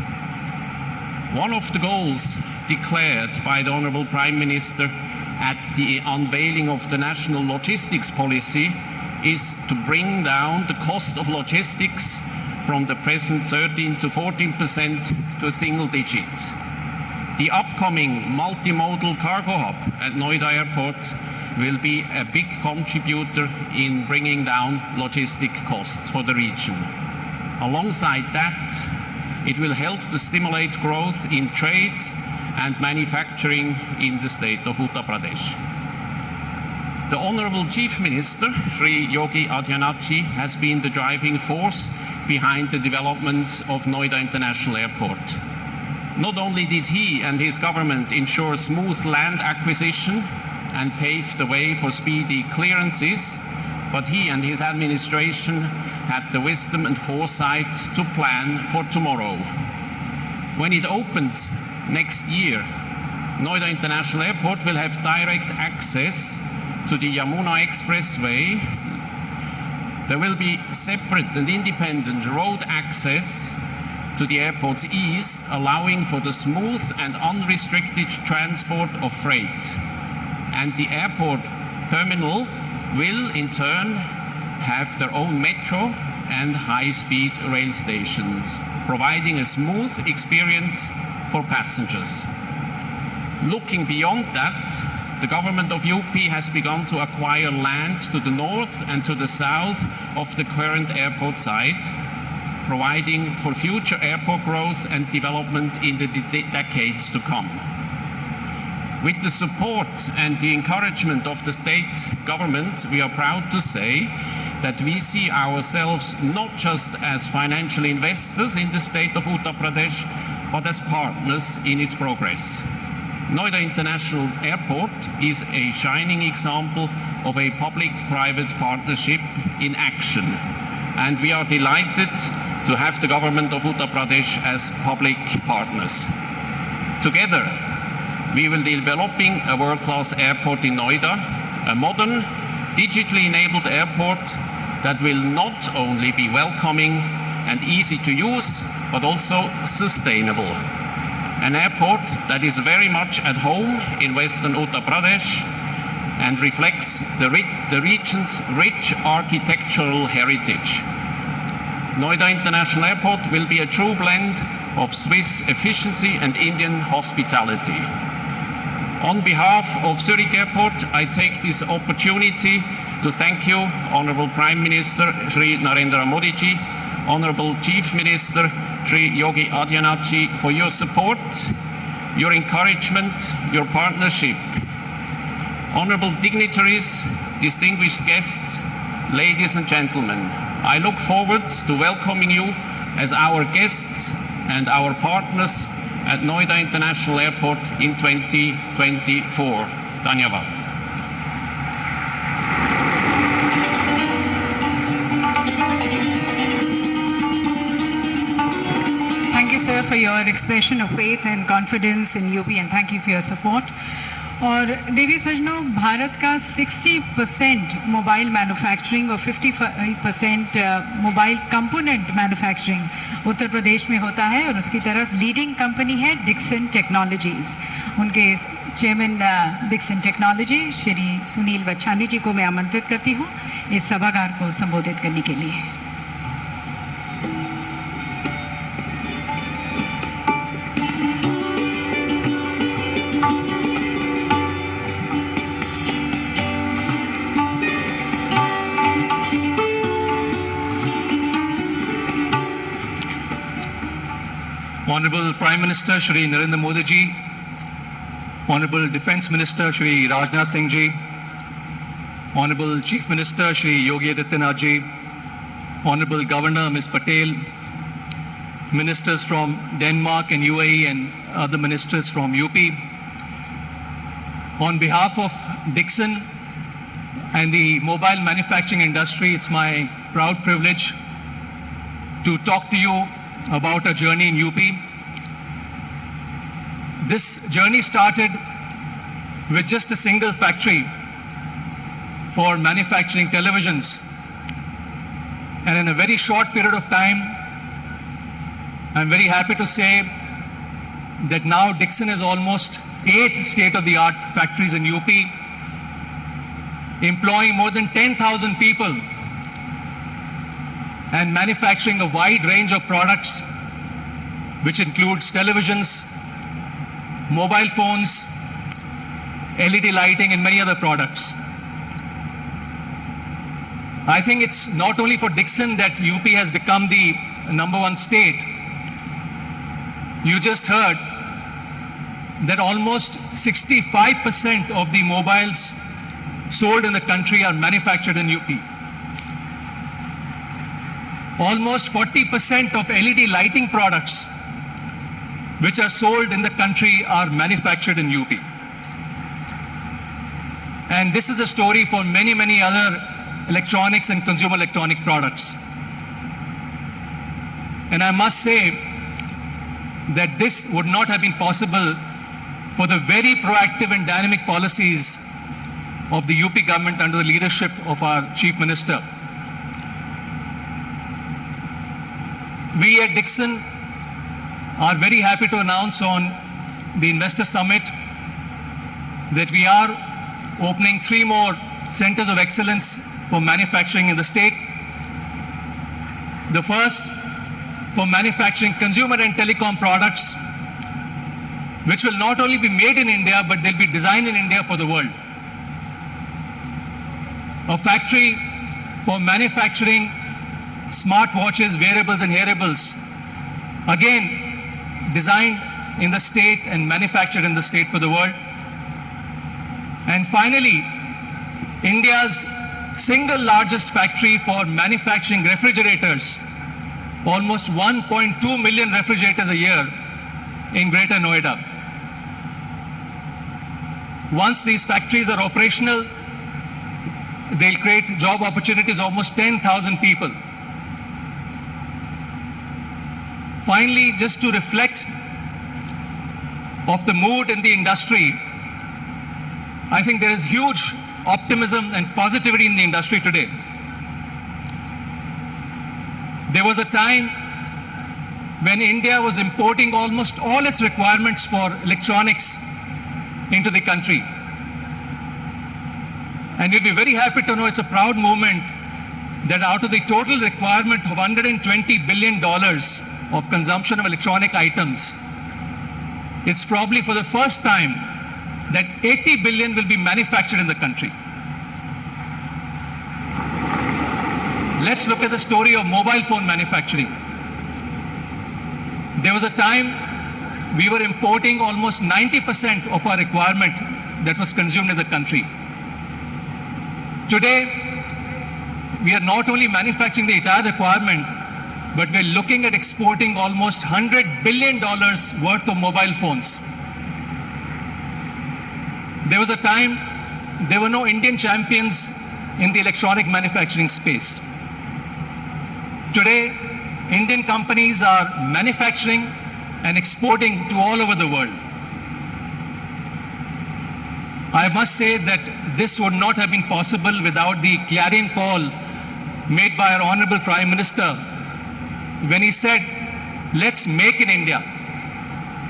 One of the goals declared by the Honorable Prime Minister at the unveiling of the national logistics policy is to bring down the cost of logistics from the present 13 to 14% to single digits. The upcoming multimodal cargo hub at Noida Airport will be a big contributor in bringing down logistic costs for the region. Alongside that, it will help to stimulate growth in trade and manufacturing in the state of Uttar Pradesh. The Honorable Chief Minister, Shri Yogi Adityanath ji, has been the driving force behind the development of Noida International Airport. Not only did he and his government ensure smooth land acquisition and pave the way for speedy clearances, but he and his administration had the wisdom and foresight to plan for tomorrow. When it opens next year, Noida International Airport will have direct access to the Yamuna Expressway. There will be separate and independent road access to the airport's east, allowing for the smooth and unrestricted transport of freight. And the airport terminal will in turn have their own metro and high-speed rail stations, providing a smooth experience for passengers. Looking beyond that, the government of UP has begun to acquire land to the north and to the south of the current airport site, providing for future airport growth and development in the decades to come. With the support and the encouragement of the state government, we are proud to say that we see ourselves not just as financial investors in the state of Uttar Pradesh, but as partners in its progress. Noida International Airport is a shining example of a public-private partnership in action, and we are delighted to have the government of Uttar Pradesh as public partners. Together, we will be developing a world-class airport in Noida, a modern, digitally enabled airport that will not only be welcoming and easy to use, but also sustainable. An airport that is very much at home in Western Uttar Pradesh and reflects the region's rich architectural heritage. Noida International Airport will be a true blend of Swiss efficiency and Indian hospitality. On behalf of Zurich Airport, I take this opportunity to thank you, Honorable Prime Minister Shri Narendra Modi ji, Honorable Chief Minister Shri Yogi Adityanath ji, for your support, your encouragement, your partnership. Honorable dignitaries, distinguished guests, ladies and gentlemen, I look forward to welcoming you as our guests and our partners at Noida International Airport in 2024. Dhanyavad. Thank you, sir, for your expression of faith and confidence in UP, and thank you for your support. और देवी सजनों, भारत का 60% mobile manufacturing और 55% mobile component manufacturing Uttar Pradesh में होता है, और उसकी तरफ leading company है डिक्सन टेक्नोलॉजीज़। उनके chairman Dixon technology Shri Sunil Vachhani ji को मैं आमंत्रित करती हूँ इस सभागार को संबोधित करने के लिए। Honorable Prime Minister Shri Narendra Modi ji, Honorable Defence Minister Shri Rajnath Singh ji, Honorable Chief Minister Shri Yogi Adityanath ji, Honorable Governor Ms. Patel, Ministers from Denmark and UAE and other ministers from UP. On behalf of Dixon and the mobile manufacturing industry, it's my proud privilege to talk to you about a journey in UP. This journey started with just a single factory for manufacturing televisions. And in a very short period of time, I'm very happy to say that now Dixon has almost 8 state-of-the-art factories in UP, employing more than 10,000 people and manufacturing a wide range of products, which includes televisions, mobile phones, LED lighting, and many other products. I think it's not only for Dixon that UP has become the #1 state. You just heard that almost 65% of the mobiles sold in the country are manufactured in UP. Almost 40% of LED lighting products which are sold in the country are manufactured in UP. And this is a story for many, many other electronics and consumer electronic products. And I must say that this would not have been possible for the very proactive and dynamic policies of the UP government under the leadership of our Chief Minister. We at Dixon are very happy to announce on the Investor Summit that we are opening 3 more centers of excellence for manufacturing in the state. The first for manufacturing consumer and telecom products, which will not only be made in India, but they'll be designed in India for the world. A factory for manufacturing smart watches, wearables and hearables, again designed in the state and manufactured in the state for the world. And finally, India's single largest factory for manufacturing refrigerators, almost 1.2 million refrigerators a year in Greater Noida. Once these factories are operational, they'll create job opportunities, almost 10,000 people. Finally, just to reflect of the mood in the industry, I think there is huge optimism and positivity in the industry today. There was a time when India was importing almost all its requirements for electronics into the country. And you'll be very happy to know it's a proud moment that out of the total requirement of $120 billion of consumption of electronic items, it's probably for the first time that 80 billion will be manufactured in the country. Let's look at the story of mobile phone manufacturing. There was a time we were importing almost 90% of our requirement that was consumed in the country. Today, we are not only manufacturing the entire requirement, but we're looking at exporting almost $100 billion worth of mobile phones. There was a time there were no Indian champions in the electronic manufacturing space. Today, Indian companies are manufacturing and exporting to all over the world. I must say that this would not have been possible without the clarion call made by our Honorable Prime Minister when he said, let's make in India.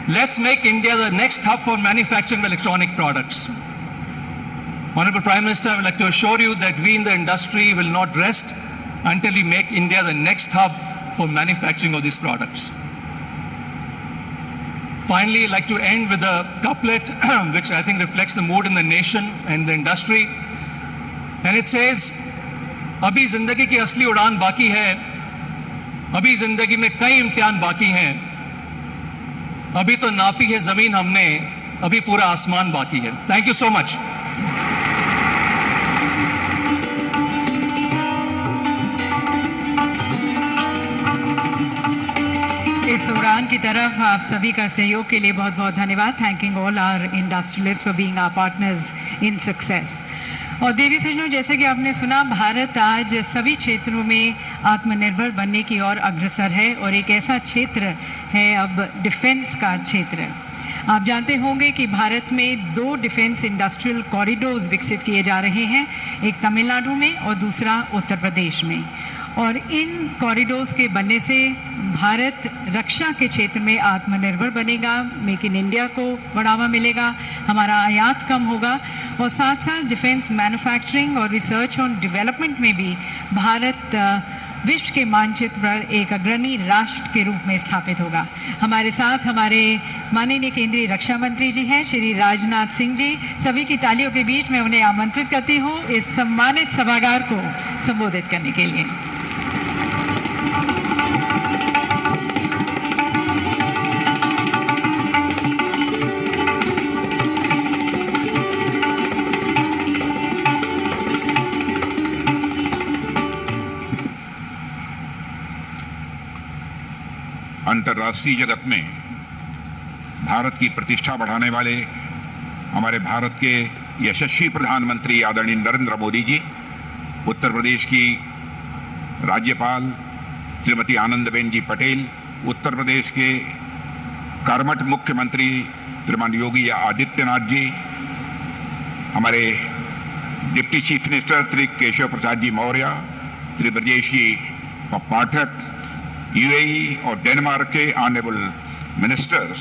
Let's make India the next hub for manufacturing of electronic products. Honorable Prime Minister, I would like to assure you that we in the industry will not rest until we make India the next hub for manufacturing of these products. Finally, I'd like to end with a couplet which I think reflects the mood in the nation and the industry. And it says, अभी जिंदगी की असली उड़ान बाकी है, अभी जिंदगी में कई इम्तिहान बाकी हैं, अभी तो नापी है जमीन हमने, अभी पूरा आसमान बाकी है. Thank you so much. इस उड़ान की तरफ आप सभी का सहयोग के लिए बहुत बहुत धन्यवाद. Thanking all our industrialist for being our partners in success. और देवी सज्जनों, जैसा कि आपने सुना, भारत आज सभी क्षेत्रों में आत्मनिर्भर बनने की ओर अग्रसर है और एक ऐसा क्षेत्र है अब डिफेंस का क्षेत्र. आप जानते होंगे कि भारत में 2 डिफेंस इंडस्ट्रियल कॉरिडोर्स विकसित किए जा रहे हैं, एक तमिलनाडु में और दूसरा उत्तर प्रदेश में. और इन कॉरिडोर्स के बनने से भारत रक्षा के क्षेत्र में आत्मनिर्भर बनेगा, मेक इन इंडिया को बढ़ावा मिलेगा, हमारा आयात कम होगा और साथ साथ डिफेंस मैन्युफैक्चरिंग और रिसर्च और डेवलपमेंट में भी भारत विश्व के मानचित्र पर एक अग्रणी राष्ट्र के रूप में स्थापित होगा. हमारे साथ हमारे माननीय केंद्रीय रक्षा मंत्री जी हैं श्री राजनाथ सिंह जी. सभी की तालियों के बीच मैं उन्हें आमंत्रित करती हूँ इस सम्मानित सभागार को संबोधित करने के लिए. अंतर्राष्ट्रीय जगत में भारत की प्रतिष्ठा बढ़ाने वाले हमारे भारत के यशस्वी प्रधानमंत्री आदरणीय नरेंद्र मोदी जी, उत्तर प्रदेश की राज्यपाल श्रीमती आनंदीबेन जी पटेल, उत्तर प्रदेश के कर्मठ मुख्यमंत्री श्रीमान योगी आदित्यनाथ जी, हमारे deputy chief minister Shri Keshav Prasad ji Maurya, Shri Brajesh ji Pathak, UAE और डेनमार्क के honourable ministers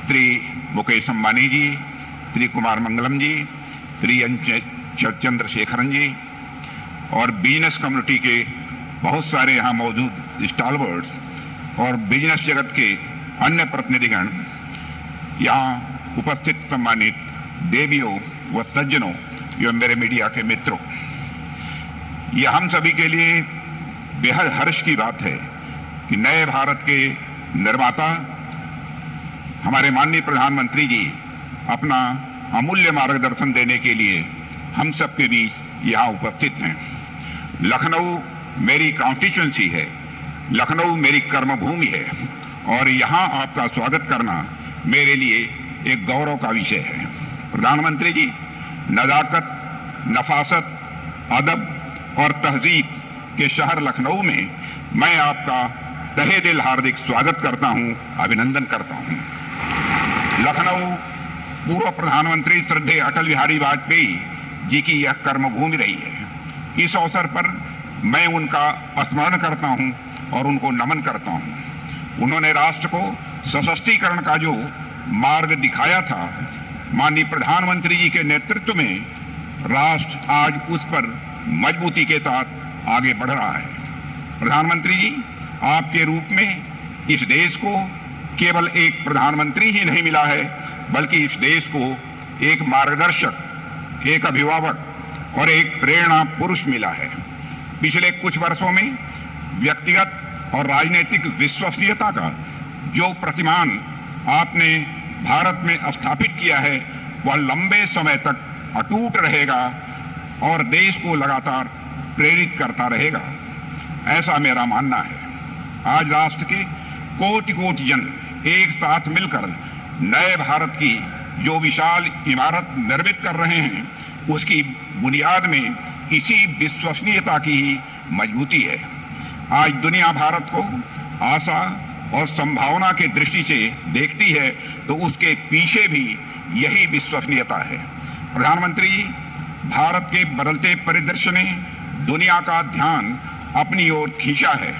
Shri Mukesh Ambani ji, Shri Kumar Mangalam ji, Shri N Chandrasekaran ji और बिजनेस कम्युनिटी के बहुत सारे यहाँ मौजूद स्टॉलवर्ड्स और बिजनेस जगत के अन्य प्रतिनिधिगण, यहाँ उपस्थित सम्मानित देवियों व सज्जनों एवं मेरे मीडिया के मित्रों, यह हम सभी के लिए बेहद हर्ष की बात है कि नए भारत के निर्माता हमारे माननीय प्रधानमंत्री जी अपना अमूल्य मार्गदर्शन देने के लिए हम सबके बीच यहाँ उपस्थित हैं। लखनऊ मेरी कॉन्स्टिट्यूंसी है, लखनऊ मेरी कर्मभूमि है और यहाँ आपका स्वागत करना मेरे लिए एक गौरव का विषय है। प्रधानमंत्री जी, नज़ाकत, नफासत, अदब और तहजीब के शहर लखनऊ में मैं आपका तहे दिल हार्दिक स्वागत करता हूँ, अभिनंदन करता हूँ। लखनऊ पूर्व प्रधानमंत्री श्रद्धेय अटल बिहारी वाजपेयी जी की यह कर्मभूमि रही है। इस अवसर पर मैं उनका स्मरण करता हूं और उनको नमन करता हूं। उन्होंने राष्ट्र को सशक्तिकरण का जो मार्ग दिखाया था, माननीय प्रधानमंत्री जी के नेतृत्व में राष्ट्र आज उस पर मजबूती के साथ आगे बढ़ रहा है। प्रधानमंत्री जी, आपके रूप में इस देश को केवल एक प्रधानमंत्री ही नहीं मिला है, बल्कि इस देश को एक मार्गदर्शक, एक अभिभावक और एक प्रेरणा पुरुष मिला है। पिछले कुछ वर्षों में व्यक्तिगत और राजनीतिक विश्वसनीयता का जो प्रतिमान आपने भारत में स्थापित किया है, वह लंबे समय तक अटूट रहेगा और देश को लगातार प्रेरित करता रहेगा, ऐसा मेरा मानना है। आज राष्ट्र के कोटि कोटि जन एक साथ मिलकर नए भारत की जो विशाल इमारत निर्मित कर रहे हैं, उसकी बुनियाद में इसी विश्वसनीयता की ही मजबूती है। आज दुनिया भारत को आशा और संभावना की दृष्टि से देखती है, तो उसके पीछे भी यही विश्वसनीयता है। प्रधानमंत्री जी, भारत के बदलते परिदृश्य ने दुनिया का ध्यान अपनी ओर खींचा है।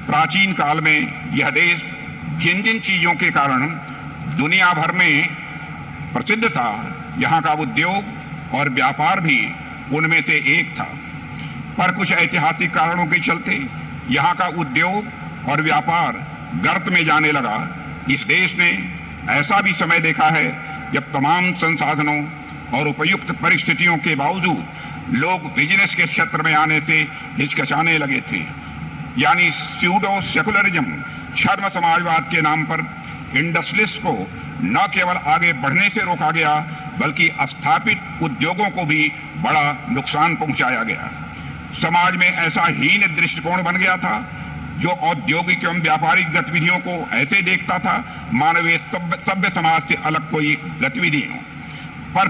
प्राचीन काल में यह देश जिन जिन चीजों के कारण दुनिया भर में प्रसिद्ध था, यहाँ का उद्योग और व्यापार भी उनमें से एक था। पर कुछ ऐतिहासिक कारणों के चलते यहाँ का उद्योग और व्यापार गर्त में जाने लगा। इस देश ने ऐसा भी समय देखा है जब तमाम संसाधनों और उपयुक्त परिस्थितियों के बावजूद लोग बिजनेस के क्षेत्र में आने से हिचकिचाने लगे थे। यानी स्यूडो सेकुलरिज्म, छद्म समाजवाद के नाम पर इंडस्ट्रियलिस्ट को न केवल आगे बढ़ने से रोका गया, बल्कि स्थापित उद्योगों को भी बड़ा नुकसान पहुंचाया गया। समाज में ऐसा हीन दृष्टिकोण बन गया था जो औद्योगिक एवं व्यापारिक गतिविधियों को ऐसे देखता था मानवीय सभ्य समाज से अलग कोई गतिविधि हो। पर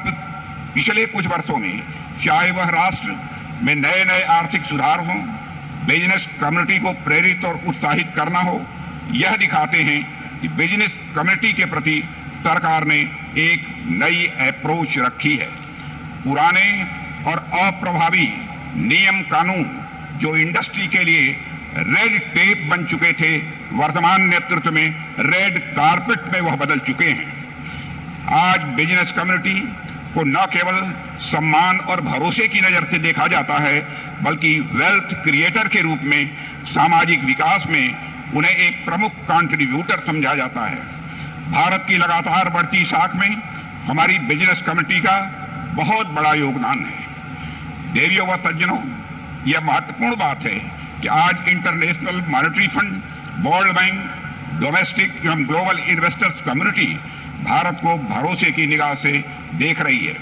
पिछले कुछ वर्षों में चाहे वह राष्ट्र में नए नए आर्थिक सुधार हों, बिजनेस कम्युनिटी को प्रेरित और उत्साहित करना हो, यह दिखाते हैं कि बिजनेस कम्युनिटी के प्रति सरकार ने एक नई अप्रोच रखी है। पुराने और अप्रभावी नियम कानून जो इंडस्ट्री के लिए रेड टेप बन चुके थे, वर्तमान नेतृत्व में रेड कारपेट में वह बदल चुके हैं। आज बिजनेस कम्युनिटी को न केवल सम्मान और भरोसे की नजर से देखा जाता है, बल्कि वेल्थ क्रिएटर के रूप में सामाजिक विकास में उन्हें एक प्रमुख कंट्रीब्यूटर समझा जाता है। भारत की लगातार बढ़ती साख में हमारी बिजनेस कम्युनिटी का बहुत बड़ा योगदान है। देवियों व सज्जनों, यह महत्वपूर्ण बात है कि आज international monetary fund, world bank, domestic एवं ग्लोबल इन्वेस्टर्स कम्युनिटी भारत को भरोसे की निगाह से देख रही है।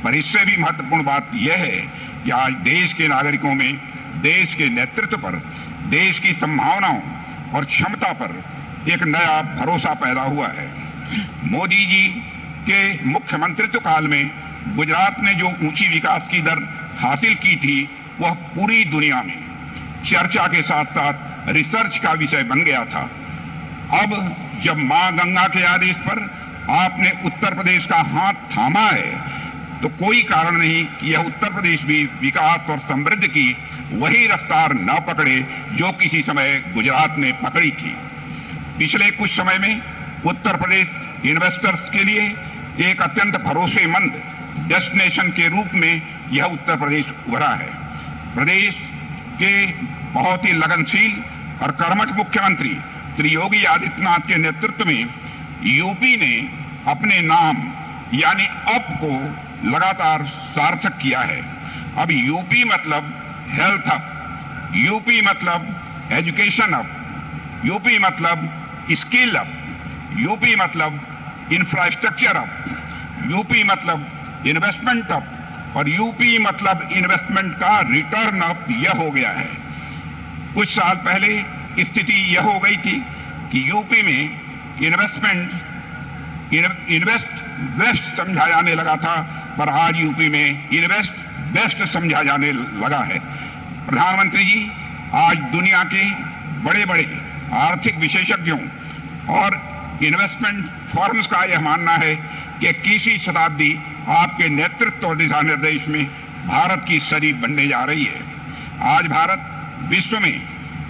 पर इससे भी महत्वपूर्ण बात यह है कि आज देश के नागरिकों में देश के नेतृत्व पर, देश की संभावनाओं और क्षमता पर एक नया भरोसा पैदा हुआ है। मोदी जी के मुख्यमंत्रित्व काल में गुजरात ने जो ऊंची विकास की दर हासिल की थी, वह पूरी दुनिया में चर्चा के साथ साथ रिसर्च का विषय बन गया था। अब जब मां गंगा के आदेश पर आपने उत्तर प्रदेश का हाथ थामा है, तो कोई कारण नहीं कि यह उत्तर प्रदेश भी विकास और समृद्धि की वही रफ्तार न पकड़े जो किसी समय गुजरात ने पकड़ी थी। पिछले कुछ समय में उत्तर प्रदेश इन्वेस्टर्स के लिए एक अत्यंत भरोसेमंद डेस्टिनेशन के रूप में यह उत्तर प्रदेश उभरा है। प्रदेश के बहुत ही लगनशील और कर्मठ मुख्यमंत्री श्री योगी आदित्यनाथ के नेतृत्व में यूपी ने अपने नाम यानी अप को लगातार सार्थक किया है। अब यूपी मतलब हेल्थ हब, यूपी मतलब एजुकेशन अप, यूपी मतलब स्किल अप, यूपी मतलब इंफ्रास्ट्रक्चर अप, यूपी मतलब इन्वेस्टमेंट अप और यूपी मतलब इन्वेस्टमेंट का रिटर्न अप यह हो गया है। कुछ साल पहले स्थिति यह हो गई थी कि यूपी में इन्वेस्ट वेस्ट समझा जाने लगा था, पर आज यूपी में इन्वेस्ट बेस्ट समझा जाने लगा है। प्रधानमंत्री जी, आज दुनिया के बड़े बड़े आर्थिक विशेषज्ञों और इन्वेस्टमेंट फर्म्स का यह मानना है कि 21वीं शताब्दी आपके नेतृत्व और दिशा निर्देश में भारत की सदी बनने जा रही है। आज भारत विश्व में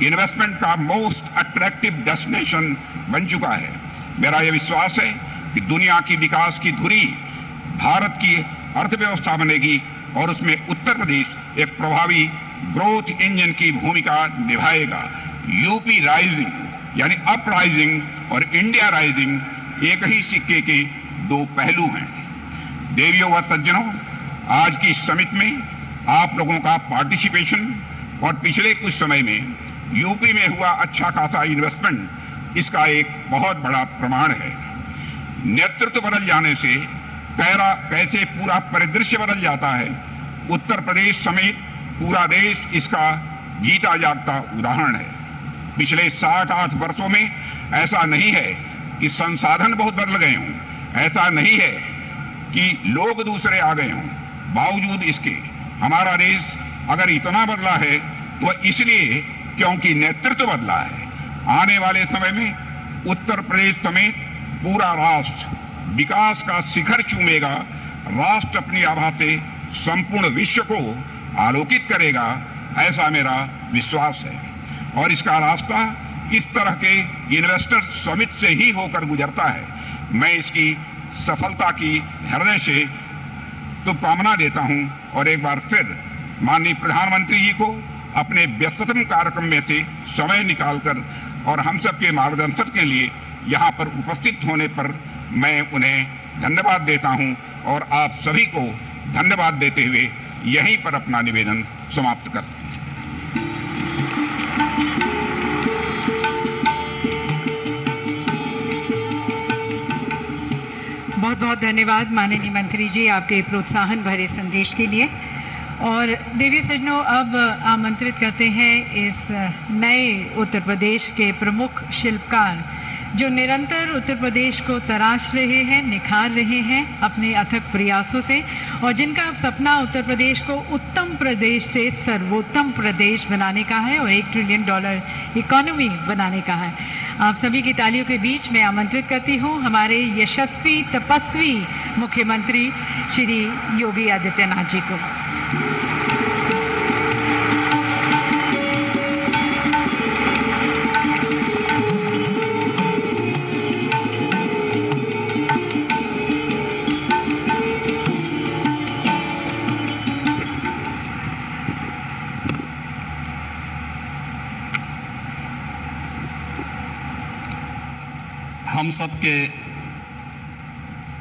इन्वेस्टमेंट का मोस्ट अट्रैक्टिव डेस्टिनेशन बन चुका है। मेरा यह विश्वास है कि दुनिया की विकास की धुरी भारत की अर्थव्यवस्था बनेगी और उसमें उत्तर प्रदेश एक प्रभावी ग्रोथ इंजन की भूमिका निभाएगा। यूपी राइजिंग यानी अप राइजिंग और इंडिया राइजिंग एक ही सिक्के के दो पहलू हैं। देवियों व सज्जनों, आज की समिट में आप लोगों का पार्टिसिपेशन और पिछले कुछ समय में यूपी में हुआ अच्छा खासा इन्वेस्टमेंट इसका एक बहुत बड़ा प्रमाण है। नेतृत्व बदल जाने से कैसे पूरा परिदृश्य बदल जाता है, उत्तर प्रदेश समेत पूरा देश इसका जीता जागता उदाहरण है। पिछले 7-8 वर्षों में ऐसा नहीं है कि संसाधन बहुत बदल गए हों, ऐसा नहीं है कि लोग दूसरे आ गए हों। बावजूद इसके हमारा देश अगर इतना बदला है तो इसलिए क्योंकि नेतृत्व बदला है। आने वाले समय में उत्तर प्रदेश समेत पूरा राष्ट्र विकास का शिखर चूमेगा। राष्ट्र अपनी आभा से संपूर्ण विश्व को आलोकित करेगा, ऐसा मेरा विश्वास है। और इसका रास्ता इस तरह के इन्वेस्टर समिट से ही होकर गुजरता है। मैं इसकी सफलता की हृदय से शुभकामना देता हूं और एक बार फिर माननीय प्रधानमंत्री जी को अपने व्यस्ततम कार्यक्रम में से समय निकालकर और हम सबके मार्गदर्शन के लिए यहाँ पर उपस्थित होने पर मैं उन्हें धन्यवाद देता हूँ और आप सभी को धन्यवाद देते हुए यहीं पर अपना निवेदन समाप्त करता हूँ। बहुत बहुत धन्यवाद माननीय मंत्री जी आपके प्रोत्साहन भरे संदेश के लिए। और देवी सज्जनों, अब आमंत्रित करते हैं इस नए उत्तर प्रदेश के प्रमुख शिल्पकार जो निरंतर उत्तर प्रदेश को तराश रहे हैं, निखार रहे हैं अपने अथक प्रयासों से, और जिनका अब सपना उत्तर प्रदेश को उत्तम प्रदेश से सर्वोत्तम प्रदेश बनाने का है और $1 ट्रिलियन इकोनॉमी बनाने का है। आप सभी की तालियों के बीच मैं आमंत्रित करती हूँ हमारे यशस्वी तपस्वी मुख्यमंत्री श्री योगी आदित्यनाथ जी को। हम सबके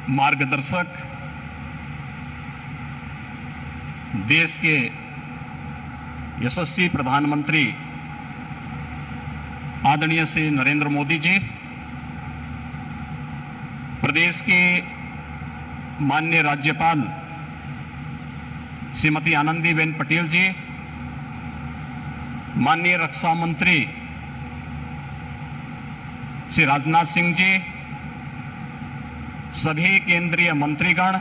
मार्गदर्शक, देश के यशस्वी प्रधानमंत्री आदरणीय श्री नरेंद्र मोदी जी, प्रदेश के माननीय राज्यपाल श्रीमती आनंदीबेन पटेल जी, माननीय रक्षा मंत्री श्री राजनाथ सिंह जी, सभी केंद्रीय मंत्रीगण,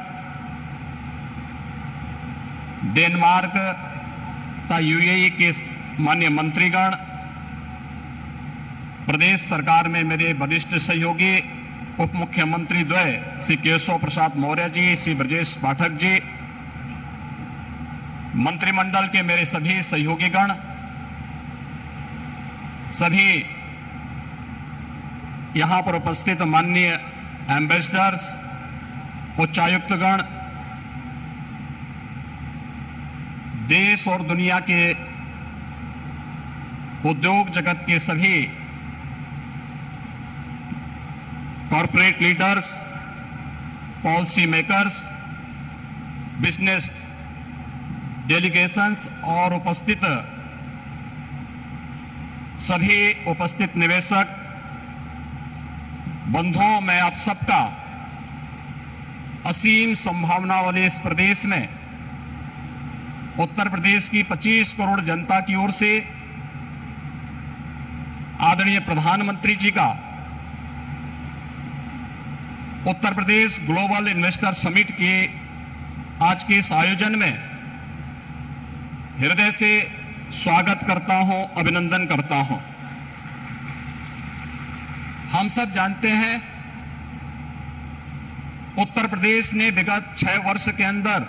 डेनमार्क तथा यूएई के माननीय मंत्रीगण, प्रदेश सरकार में मेरे वरिष्ठ सहयोगी उप मुख्यमंत्री द्वय श्री केशव प्रसाद मौर्य जी, श्री ब्रजेश पाठक जी, मंत्रिमंडल के मेरे सभी सहयोगीगण, सभी यहाँ पर उपस्थित माननीय एम्बेसडर्स, उच्चायुक्तगण, देश और दुनिया के उद्योग जगत के सभी corporate leaders, policy makers, business delegations और उपस्थित सभी उपस्थित निवेशक बंधुओं, मैं आप सबका असीम संभावना वाले इस प्रदेश में उत्तर प्रदेश की 25 करोड़ जनता की ओर से आदरणीय प्रधानमंत्री जी का Uttar Pradesh global investor summit के आज के इस आयोजन में हृदय से स्वागत करता हूं, अभिनंदन करता हूं। हम सब जानते हैं उत्तर प्रदेश ने विगत 6 वर्ष के अंदर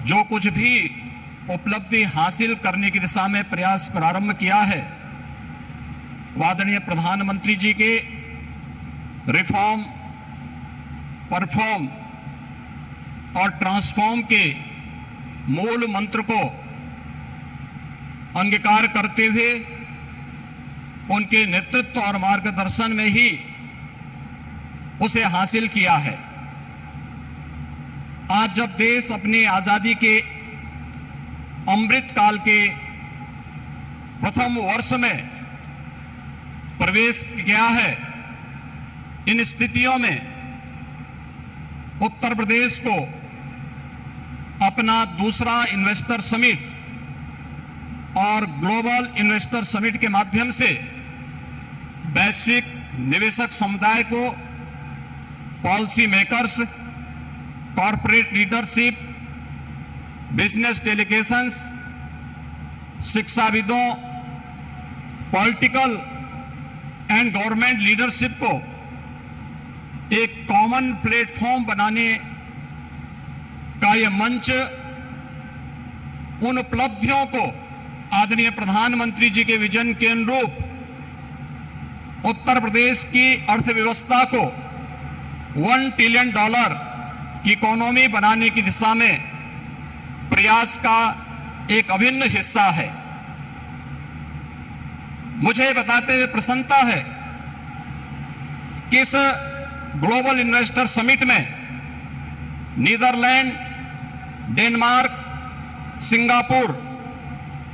जो कुछ भी उपलब्धि हासिल करने की दिशा में प्रयास प्रारंभ किया है, आदरणीय प्रधानमंत्री जी के रिफॉर्म, परफॉर्म और ट्रांसफॉर्म के मूल मंत्र को अंगीकार करते हुए उनके नेतृत्व और मार्गदर्शन में ही उसे हासिल किया है। आज जब देश अपनी आजादी के अमृत काल के प्रथम वर्ष में प्रवेश किया है, इन स्थितियों में उत्तर प्रदेश को अपना दूसरा इन्वेस्टर समिट और ग्लोबल इन्वेस्टर समिट के माध्यम से वैश्विक निवेशक समुदाय को, policy makers, corporate leadership, business delegations, शिक्षाविदों, पॉलिटिकल एंड गवर्नमेंट लीडरशिप को एक कॉमन प्लेटफॉर्म बनाने का यह मंच उन उपलब्धियों को आदरणीय प्रधानमंत्री जी के विजन के अनुरूप उत्तर प्रदेश की अर्थव्यवस्था को $1 ट्रिलियन की इकोनॉमी बनाने की दिशा में प्रयास का एक अभिन्न हिस्सा है। मुझे बताते हुए प्रसन्नता है कि इस ग्लोबल इन्वेस्टर समिट में नीदरलैंड, डेनमार्क, सिंगापुर,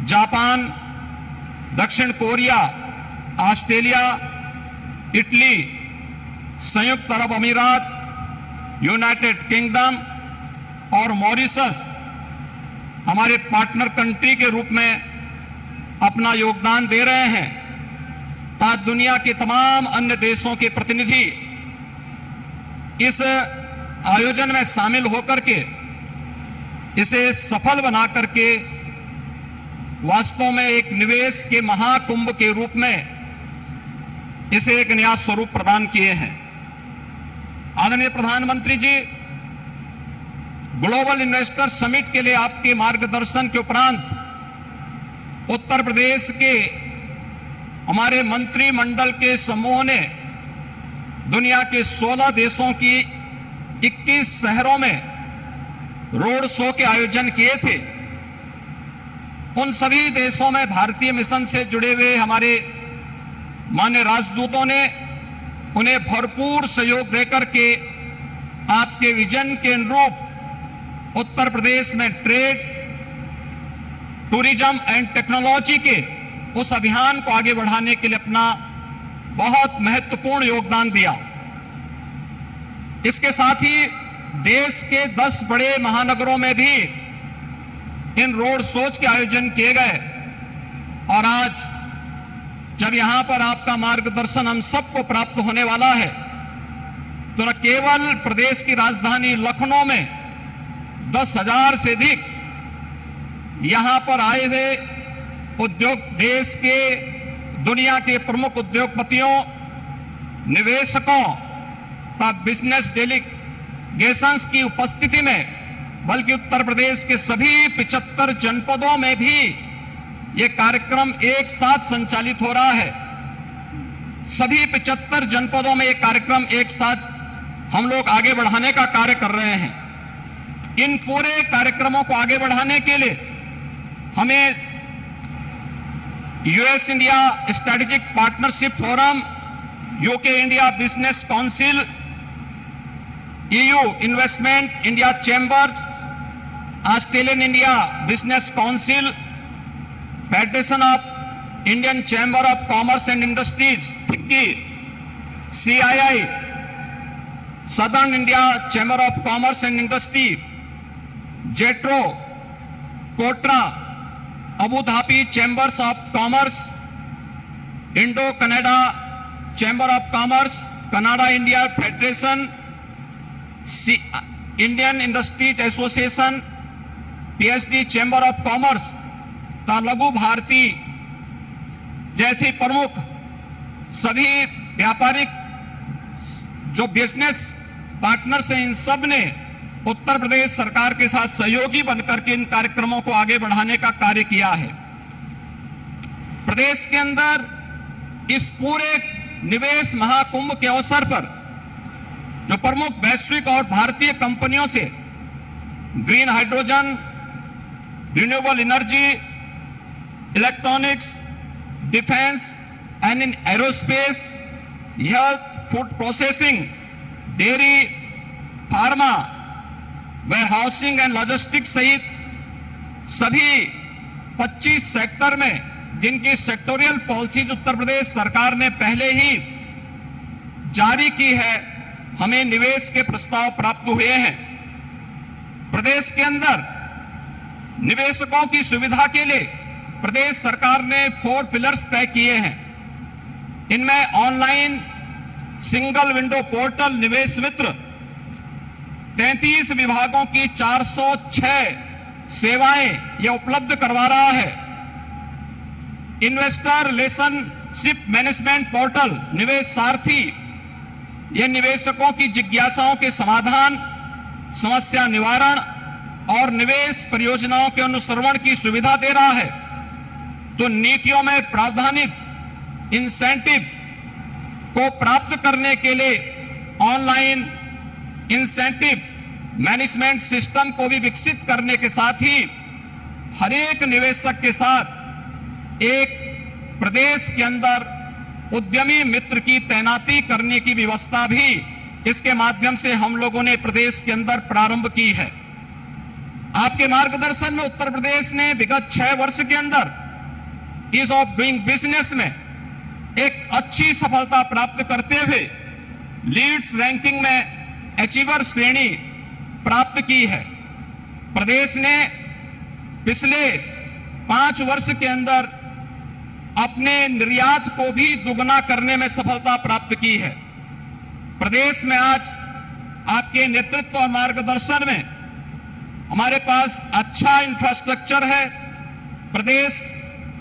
जापान, दक्षिण कोरिया, ऑस्ट्रेलिया, इटली, संयुक्त अरब अमीरात, यूनाइटेड किंगडम और मॉरिशस हमारे पार्टनर कंट्री के रूप में अपना योगदान दे रहे हैं, ताकि दुनिया के तमाम अन्य देशों के प्रतिनिधि इस आयोजन में शामिल होकर के इसे सफल बना करके वास्तव में एक निवेश के महाकुंभ के रूप में इसे एक नया स्वरूप प्रदान किए हैं। आदरणीय प्रधानमंत्री जी, ग्लोबल इन्वेस्टर समिट के लिए आपके मार्गदर्शन के उपरांत उत्तर प्रदेश के हमारे मंत्रिमंडल के समूह ने दुनिया के 16 देशों की 21 शहरों में रोड शो के आयोजन किए थे। उन सभी देशों में भारतीय मिशन से जुड़े हुए हमारे माननीय राजदूतों ने उन्हें भरपूर सहयोग देकर के आपके विजन के अनुरूप उत्तर प्रदेश में ट्रेड, टूरिज्म एंड टेक्नोलॉजी के उस अभियान को आगे बढ़ाने के लिए अपना बहुत महत्वपूर्ण योगदान दिया। इसके साथ ही देश के 10 बड़े महानगरों में भी इन रोड शोज के आयोजन किए गए और आज जब यहां पर आपका मार्गदर्शन हम सबको प्राप्त होने वाला है, तो न केवल प्रदेश की राजधानी लखनऊ में 10,000 से अधिक यहां पर आए हुए उद्योग, देश के दुनिया के प्रमुख उद्योगपतियों, निवेशकों का बिजनेस डेलीगेशंस की उपस्थिति में, बल्कि उत्तर प्रदेश के सभी 75 जनपदों में भी ये कार्यक्रम एक साथ संचालित हो रहा है। सभी 75 जनपदों में ये कार्यक्रम एक साथ हम लोग आगे बढ़ाने का कार्य कर रहे हैं। इन पूरे कार्यक्रमों को आगे बढ़ाने के लिए हमें US India strategic partnership forum, UK India business council, EU investment India chambers, Australian India business council, federation of Indian chamber of commerce and industries FICCI, CII southern India chamber of commerce and industry, JETRO, Kotra, Abu Dhabi chambers of commerce, Indo Canada chamber of commerce, Canada India federation, Indian industries association, PSD chamber of commerce तथा लघु भारती जैसी प्रमुख सभी व्यापारिक जो business partners हैं, इन सब ने उत्तर प्रदेश सरकार के साथ सहयोगी बनकर के इन कार्यक्रमों को आगे बढ़ाने का कार्य किया है। प्रदेश के अंदर इस पूरे निवेश महाकुंभ के अवसर पर जो प्रमुख वैश्विक और भारतीय कंपनियों से green hydrogen, renewable energy, electronics, defence and in aerospace, health, food processing, dairy, pharma, warehousing and logistics सहित सभी 25 सेक्टर में जिनकी सेक्टोरियल पॉलिसीज उत्तर प्रदेश सरकार ने पहले ही जारी की है, हमें निवेश के प्रस्ताव प्राप्त हुए हैं। प्रदेश के अंदर निवेशकों की सुविधा के लिए प्रदेश सरकार ने 4 पिलर्स तय किए हैं। इनमें ऑनलाइन सिंगल विंडो पोर्टल निवेश मित्र, 33 विभागों की 406 सेवाएं यह उपलब्ध करवा रहा है। इन्वेस्टर रिलेशनशिप मैनेजमेंट पोर्टल निवेश सारथी, यह निवेशकों की जिज्ञासाओं के समाधान, समस्या निवारण और निवेश परियोजनाओं के अनुश्रवण की सुविधा दे रहा है। तो नीतियों में प्रावधानित इंसेंटिव को प्राप्त करने के लिए ऑनलाइन इंसेंटिव मैनेजमेंट सिस्टम को भी विकसित करने के साथ ही हर एक निवेशक के साथ एक प्रदेश के अंदर उद्यमी मित्र की तैनाती करने की व्यवस्था भी इसके माध्यम से हम लोगों ने प्रदेश के अंदर प्रारंभ की है। आपके मार्गदर्शन में उत्तर प्रदेश ने विगत 6 वर्ष के अंदर ईज ऑफ डूइंग बिजनेस में एक अच्छी सफलता प्राप्त करते हुए लीड्स रैंकिंग में अचीवर श्रेणी प्राप्त की है। प्रदेश ने पिछले 5 वर्ष के अंदर अपने निर्यात को भी दुगना करने में सफलता प्राप्त की है। प्रदेश में आज आपके नेतृत्व और मार्गदर्शन में हमारे पास अच्छा इंफ्रास्ट्रक्चर है। प्रदेश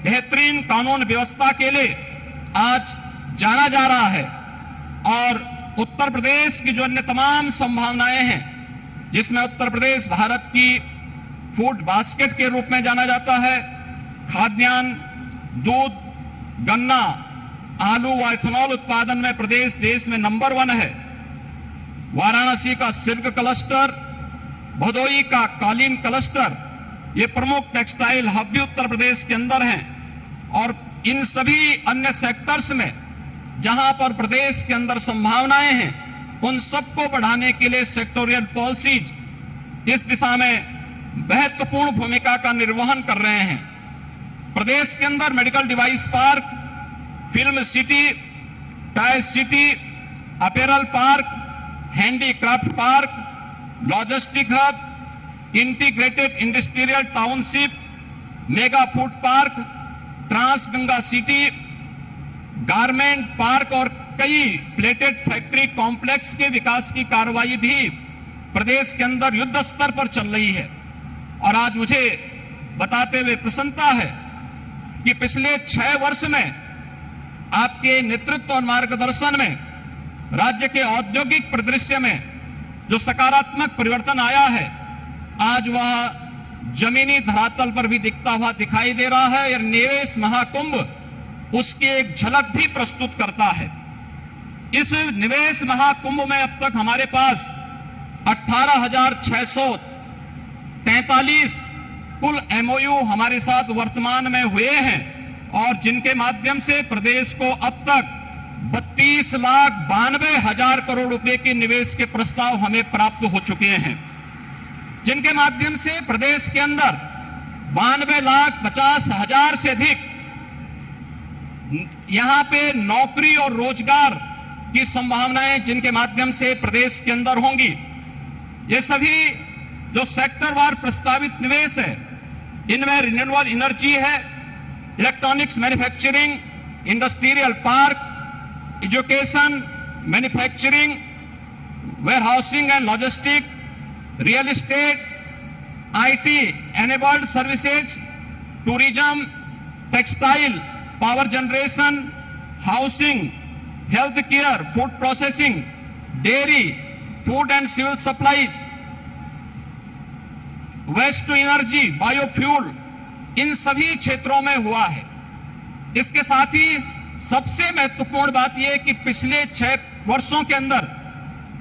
बेहतरीन कानून व्यवस्था के लिए आज जाना जा रहा है और उत्तर प्रदेश की जो अन्य तमाम संभावनाएं हैं, जिसमें उत्तर प्रदेश भारत की फूड बास्केट के रूप में जाना जाता है, खाद्यान्न, दूध, गन्ना, आलू व इथेनॉल उत्पादन में प्रदेश देश में नंबर 1 है। वाराणसी का सिल्क क्लस्टर, भदोई का कालीन क्लस्टर, ये प्रमुख टेक्सटाइल हब भी उत्तर प्रदेश के अंदर हैं। और इन सभी अन्य सेक्टर्स में जहां पर प्रदेश के अंदर संभावनाएं हैं, उन सबको बढ़ाने के लिए सेक्टोरियल पॉलिसीज इस दिशा में महत्वपूर्ण भूमिका का निर्वहन कर रहे हैं। प्रदेश के अंदर medical device park, film city, toy city, apparel park, handicraft park, logistic hub, integrated industrial township, mega food park, trans Ganga city, garment park और कई प्लेटेड फैक्ट्री कॉम्प्लेक्स के विकास की कार्रवाई भी प्रदेश के अंदर युद्ध स्तर पर चल रही है। और आज मुझे बताते हुए प्रसन्नता है कि पिछले 6 वर्ष में आपके नेतृत्व और मार्गदर्शन में राज्य के औद्योगिक परिदृश्य में जो सकारात्मक परिवर्तन आया है, आज वह जमीनी धरातल पर भी दिखता हुआ दिखाई दे रहा है। और निवेश महाकुंभ उसकी एक झलक भी प्रस्तुत करता है। इस निवेश महाकुंभ में अब तक हमारे पास 18,643 कुल MOU हमारे साथ वर्तमान में हुए हैं और जिनके माध्यम से प्रदेश को अब तक 32,92,000 करोड़ रुपए के निवेश के प्रस्ताव हमें प्राप्त हो चुके हैं, जिनके माध्यम से प्रदेश के अंदर 92,50,000 से अधिक यहां पे नौकरी और रोजगार की संभावनाएं जिनके माध्यम से प्रदेश के अंदर होंगी। ये सभी जो सेक्टर वार प्रस्तावित निवेश है, इनमें रिन्यूएबल एनर्जी है, electronics manufacturing, industrial park, education, manufacturing, warehousing and logistic, real estate, IT enabled services, tourism, textile, power generation, housing, health care, food processing, dairy, food and civil supplies, waste to energy, biofuel, इन सभी क्षेत्रों में हुआ है। इसके साथ ही सबसे महत्वपूर्ण बात यह है कि पिछले 6 वर्षों के अंदर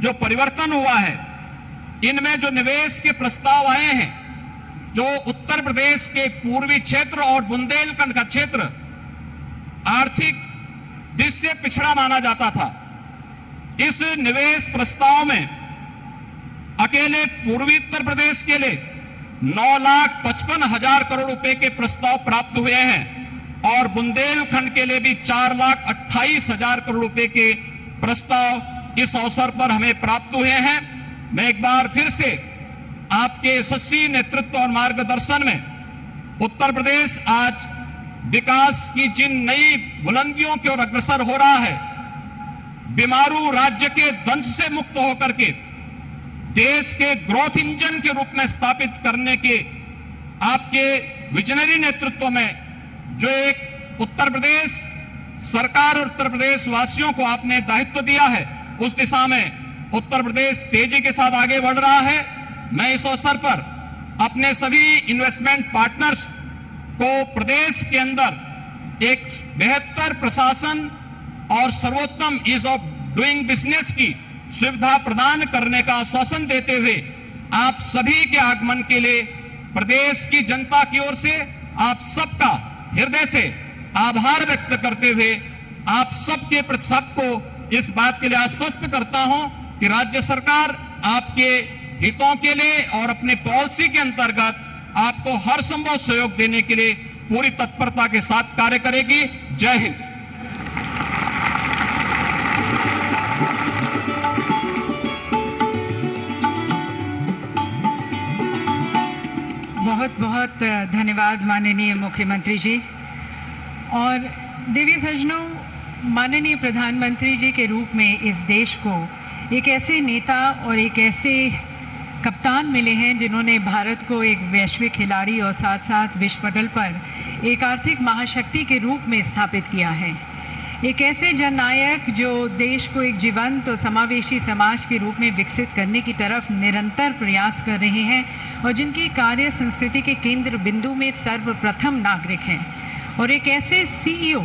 जो परिवर्तन हुआ है, इनमें जो निवेश के प्रस्ताव आए हैं, जो उत्तर प्रदेश के पूर्वी क्षेत्र और बुंदेलखंड का क्षेत्र आर्थिक दृष्टि से पिछड़ा माना जाता था, इस निवेश प्रस्ताव में अकेले पूर्वी उत्तर प्रदेश के लिए 9,55,000 करोड़ रुपए के प्रस्ताव प्राप्त हुए हैं और बुंदेलखंड के लिए भी 4,28,000 करोड़ रुपए के प्रस्ताव इस अवसर पर हमें प्राप्त हुए हैं। मैं एक बार फिर से आपके यशस्वी नेतृत्व और मार्गदर्शन में उत्तर प्रदेश आज विकास की जिन नई बुलंदियों की ओर अग्रसर हो रहा है, बीमारू राज्य के दंश से मुक्त होकर के देश के ग्रोथ इंजन के रूप में स्थापित करने के आपके विजनरी नेतृत्व में जो एक उत्तर प्रदेश सरकार और उत्तर प्रदेश वासियों को आपने दायित्व दिया है, उस दिशा में उत्तर प्रदेश तेजी के साथ आगे बढ़ रहा है। मैं इस अवसर पर अपने सभी इन्वेस्टमेंट पार्टनर्स को प्रदेश के अंदर एक बेहतर प्रशासन और सर्वोत्तम ईज ऑफ डूइंग बिजनेस की सुविधा प्रदान करने का आश्वासन देते हुए आप सभी के आगमन के लिए प्रदेश की जनता की ओर से आप सबका हृदय से आभार व्यक्त करते हुए आप सबके प्रति सबको इस बात के लिए आश्वस्त करता हूं कि राज्य सरकार आपके हितों के लिए और अपने पॉलिसी के अंतर्गत आपको हर संभव सहयोग देने के लिए पूरी तत्परता के साथ कार्य करेगी। जय हिंद। बहुत बहुत धन्यवाद माननीय मुख्यमंत्री जी। और देवी सज्जनों, माननीय प्रधानमंत्री जी के रूप में इस देश को एक ऐसे नेता और एक ऐसे कप्तान मिले हैं जिन्होंने भारत को एक वैश्विक खिलाड़ी और साथ साथ विश्व पटल पर एक आर्थिक महाशक्ति के रूप में स्थापित किया है। एक ऐसे जननायक जो देश को एक जीवंत और समावेशी समाज के रूप में विकसित करने की तरफ निरंतर प्रयास कर रहे हैं और जिनकी कार्य संस्कृति के केंद्र बिंदु में सर्वप्रथम नागरिक हैं। और एक ऐसे CEO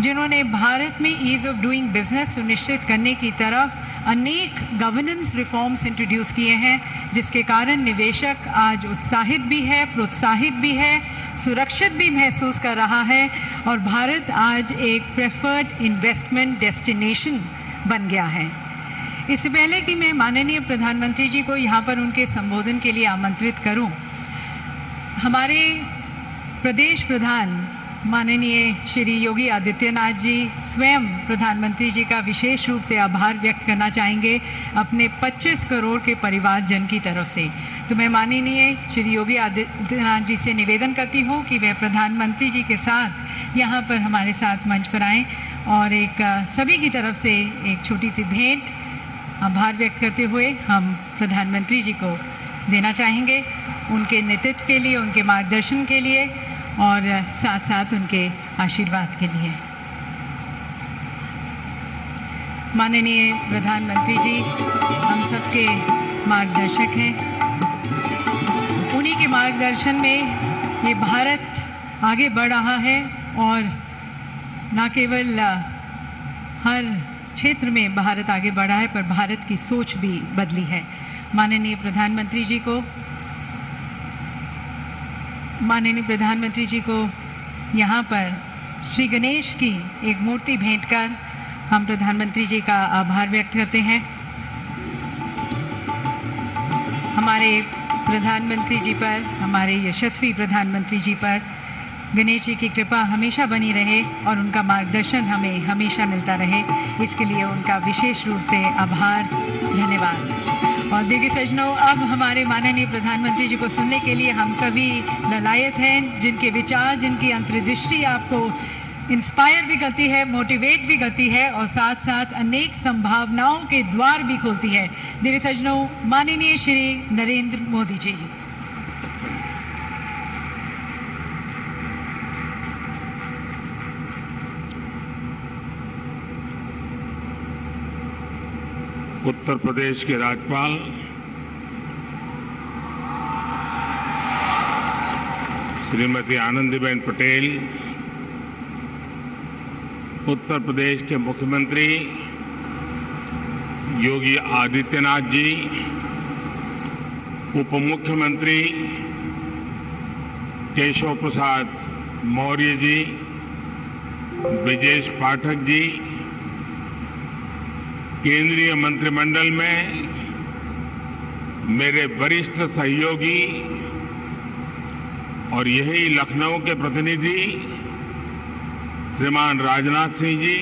जिन्होंने भारत में ईज ऑफ डूइंग बिजनेस सुनिश्चित करने की तरफ अनेक गवर्नेंस रिफॉर्म्स इंट्रोड्यूस किए हैं, जिसके कारण निवेशक आज उत्साहित भी है, प्रोत्साहित भी है, सुरक्षित भी महसूस कर रहा है और भारत आज एक प्रेफर्ड इन्वेस्टमेंट डेस्टिनेशन बन गया है। इससे पहले कि मैं माननीय प्रधानमंत्री जी को यहाँ पर उनके संबोधन के लिए आमंत्रित करूँ, हमारे प्रदेश प्रधान माननीय श्री योगी आदित्यनाथ जी स्वयं प्रधानमंत्री जी का विशेष रूप से आभार व्यक्त करना चाहेंगे अपने 25 करोड़ के परिवारजन की तरफ से। तो मैं माननीय श्री योगी आदित्यनाथ जी से निवेदन करती हूँ कि वे प्रधानमंत्री जी के साथ यहाँ पर हमारे साथ मंच पर आएँ और एक सभी की तरफ से एक छोटी सी भेंट आभार व्यक्त करते हुए हम प्रधानमंत्री जी को देना चाहेंगे, उनके नेतृत्व के लिए, उनके मार्गदर्शन के लिए और साथ साथ उनके आशीर्वाद के लिए। माननीय प्रधानमंत्री जी हम सबके मार्गदर्शक हैं, उन्हीं के मार्गदर्शन में ये भारत आगे बढ़ रहा है और न केवल हर क्षेत्र में भारत आगे बढ़ा है पर भारत की सोच भी बदली है। माननीय प्रधानमंत्री जी को यहाँ पर श्री गणेश की एक मूर्ति भेंट कर हम प्रधानमंत्री जी का आभार व्यक्त करते हैं। हमारे प्रधानमंत्री जी पर, हमारे यशस्वी प्रधानमंत्री जी पर गणेश जी की कृपा हमेशा बनी रहे और उनका मार्गदर्शन हमें हमेशा मिलता रहे, इसके लिए उनका विशेष रूप से आभार, धन्यवाद। और देखिए सज्जनों, अब हमारे माननीय प्रधानमंत्री जी को सुनने के लिए हम सभी ललायत हैं, जिनके विचार, जिनकी अंतर्दृष्टि आपको इंस्पायर भी करती है, मोटिवेट भी करती है और साथ साथ अनेक संभावनाओं के द्वार भी खोलती है। देखिए सज्जनों, माननीय श्री नरेंद्र मोदी जी। उत्तर प्रदेश के राज्यपाल श्रीमती आनंदीबेन पटेल, उत्तर प्रदेश के मुख्यमंत्री योगी आदित्यनाथ जी, उप मुख्यमंत्री केशव प्रसाद मौर्य जी, ब्रजेश पाठक जी, केंद्रीय मंत्रिमंडल में मेरे वरिष्ठ सहयोगी और यही लखनऊ के प्रतिनिधि श्रीमान राजनाथ सिंह जी,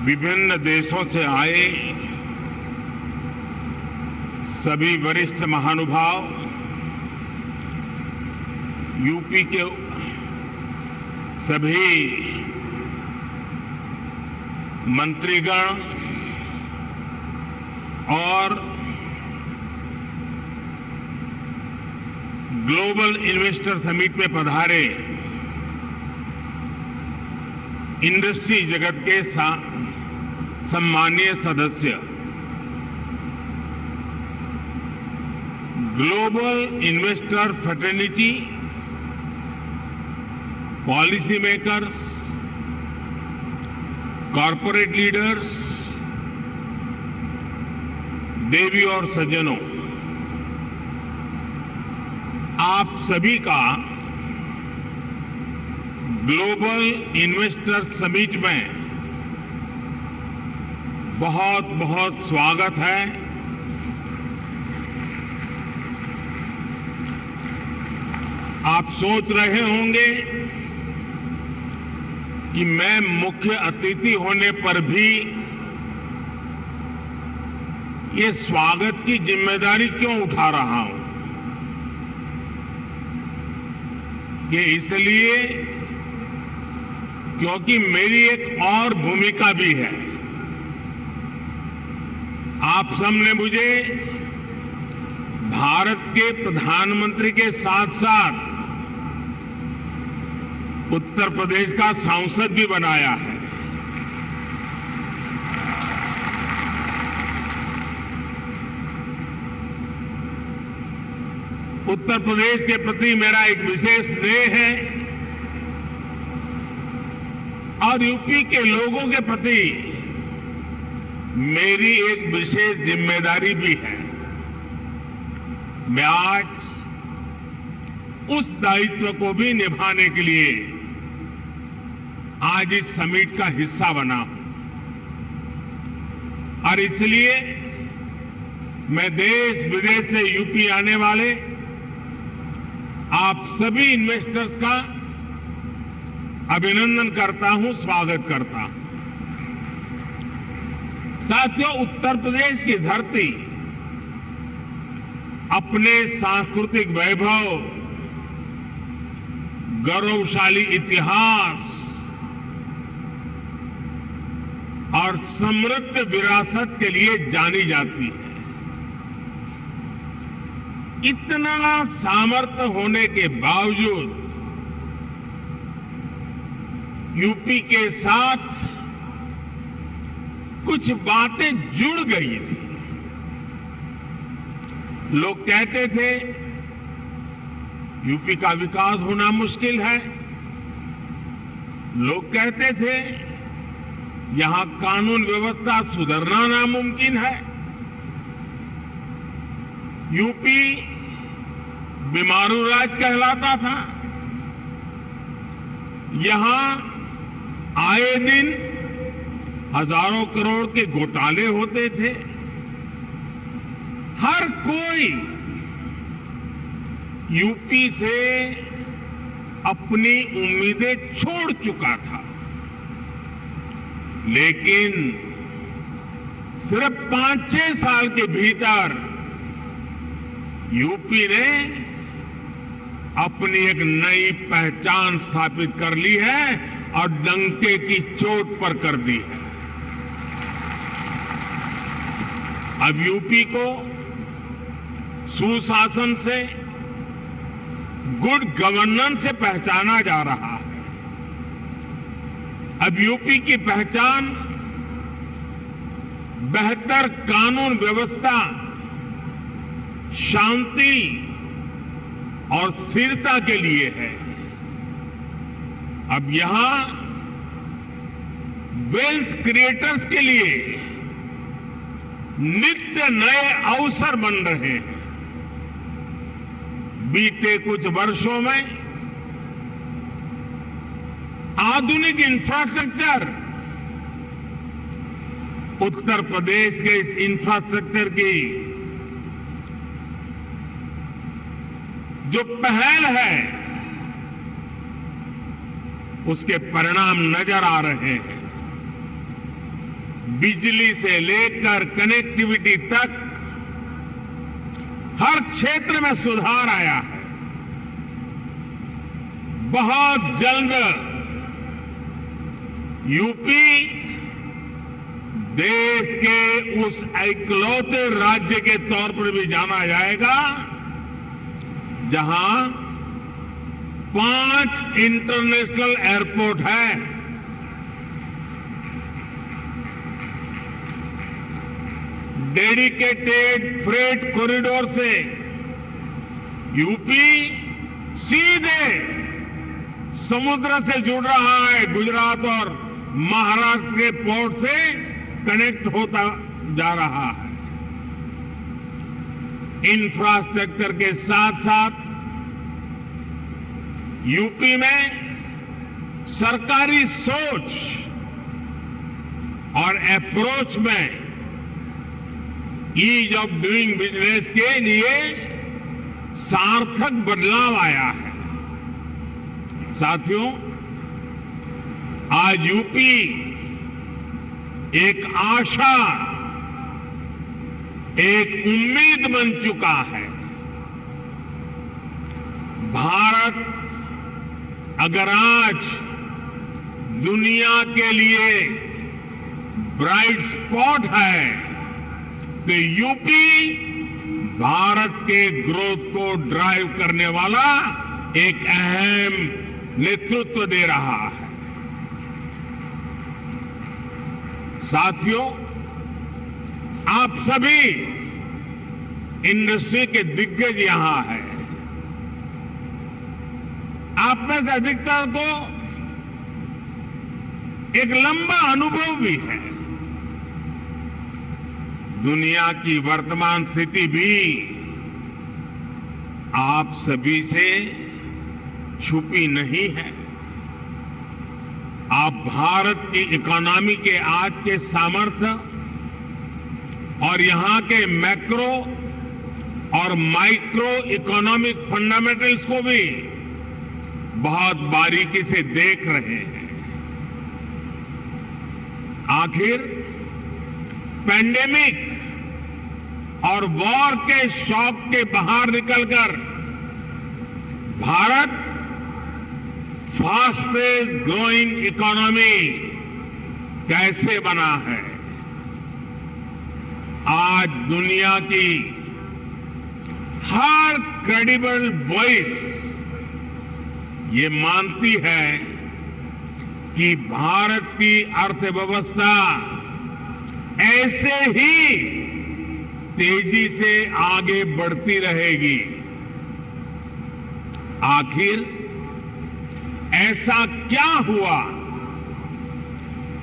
विभिन्न देशों से आए सभी वरिष्ठ महानुभाव, यूपी के सभी मंत्रीगण और ग्लोबल इन्वेस्टर समिट में पधारे इंडस्ट्री जगत के सम्मानीय सदस्य, global investor fraternity, policy makers, corporate leaders, देवी और सज्जनों, आप सभी का ग्लोबल इन्वेस्टर समिट में बहुत बहुत स्वागत है। आप सोच रहे होंगे कि मैं मुख्य अतिथि होने पर भी ये स्वागत की जिम्मेदारी क्यों उठा रहा हूं। ये इसलिए क्योंकि मेरी एक और भूमिका भी है। आप सबने मुझे भारत के प्रधानमंत्री के साथ साथ उत्तर प्रदेश का सांसद भी बनाया है। उत्तर प्रदेश के प्रति मेरा एक विशेष स्नेह है और यूपी के लोगों के प्रति मेरी एक विशेष जिम्मेदारी भी है। मैं आज उस दायित्व को भी निभाने के लिए आज इस समिट का हिस्सा बना हूं और इसलिए मैं देश विदेश से यूपी आने वाले आप सभी इन्वेस्टर्स का अभिनंदन करता हूं, स्वागत करता हूं। साथियों, उत्तर प्रदेश की धरती अपने सांस्कृतिक वैभव, गौरवशाली इतिहास और समृद्ध विरासत के लिए जानी जाती है। इतना सामर्थ्य होने के बावजूद यूपी के साथ कुछ बातें जुड़ गई थी। लोग कहते थे यूपी का विकास होना मुश्किल है। लोग कहते थे यहां कानून व्यवस्था सुधरना नामुमकिन है। यूपी बीमारू राज्य कहलाता था। यहां आए दिन हजारों करोड़ के घोटाले होते थे। हर कोई यूपी से अपनी उम्मीदें छोड़ चुका था, लेकिन सिर्फ 5-6 साल के भीतर यूपी ने अपनी एक नई पहचान स्थापित कर ली है और डंके की चोट पर कर दी है। अब यूपी को सुशासन से, गुड गवर्नेंस से पहचाना जा रहा है। अब यूपी की पहचान बेहतर कानून व्यवस्था, शांति और स्थिरता के लिए है। अब यहां वेल्थ क्रिएटर्स के लिए नित्य नए अवसर बन रहे हैं। बीते कुछ वर्षों में आधुनिक इंफ्रास्ट्रक्चर, उत्तर प्रदेश के इस इंफ्रास्ट्रक्चर की जो पहल है उसके परिणाम नजर आ रहे हैं। बिजली से लेकर कनेक्टिविटी तक हर क्षेत्र में सुधार आया है। बहुत जल्द यूपी देश के उस इकलौते राज्य के तौर पर भी जाना जाएगा जहां 5 इंटरनेशनल एयरपोर्ट है। डेडिकेटेड फ्रेट कॉरिडोर से यूपी सीधे समुद्र से जुड़ रहा है। गुजरात और महाराष्ट्र के पोर्ट से कनेक्ट होता जा रहा है। इंफ्रास्ट्रक्चर के साथ साथ यूपी में सरकारी सोच और अप्रोच में ईज ऑफ डूइंग बिजनेस के लिए सार्थक बदलाव आया है। साथियों, आज यूपी एक आशा, एक उम्मीद बन चुका है। भारत अगर आज दुनिया के लिए ब्राइट स्पॉट है तो यूपी भारत के ग्रोथ को ड्राइव करने वाला एक अहम नेतृत्व दे रहा है। साथियों, आप सभी इंडस्ट्री के दिग्गज यहां हैं। आप में से अधिकतर को एक लंबा अनुभव भी है। दुनिया की वर्तमान स्थिति भी आप सभी से छुपी नहीं है। आप भारत की इकोनॉमी के आज के सामर्थ्य और यहां के मैक्रो और माइक्रो इकोनॉमिक फंडामेंटल्स को भी बहुत बारीकी से देख रहे हैं। आखिर पैंडेमिक और वॉर के शॉक के बाहर निकलकर भारत फास्टेस्ट ग्रोइंग इकोनॉमी कैसे बना है। आज दुनिया की हर क्रेडिबल वॉइस ये मानती है कि भारत की अर्थव्यवस्था ऐसे ही तेजी से आगे बढ़ती रहेगी। आखिर ऐसा क्या हुआ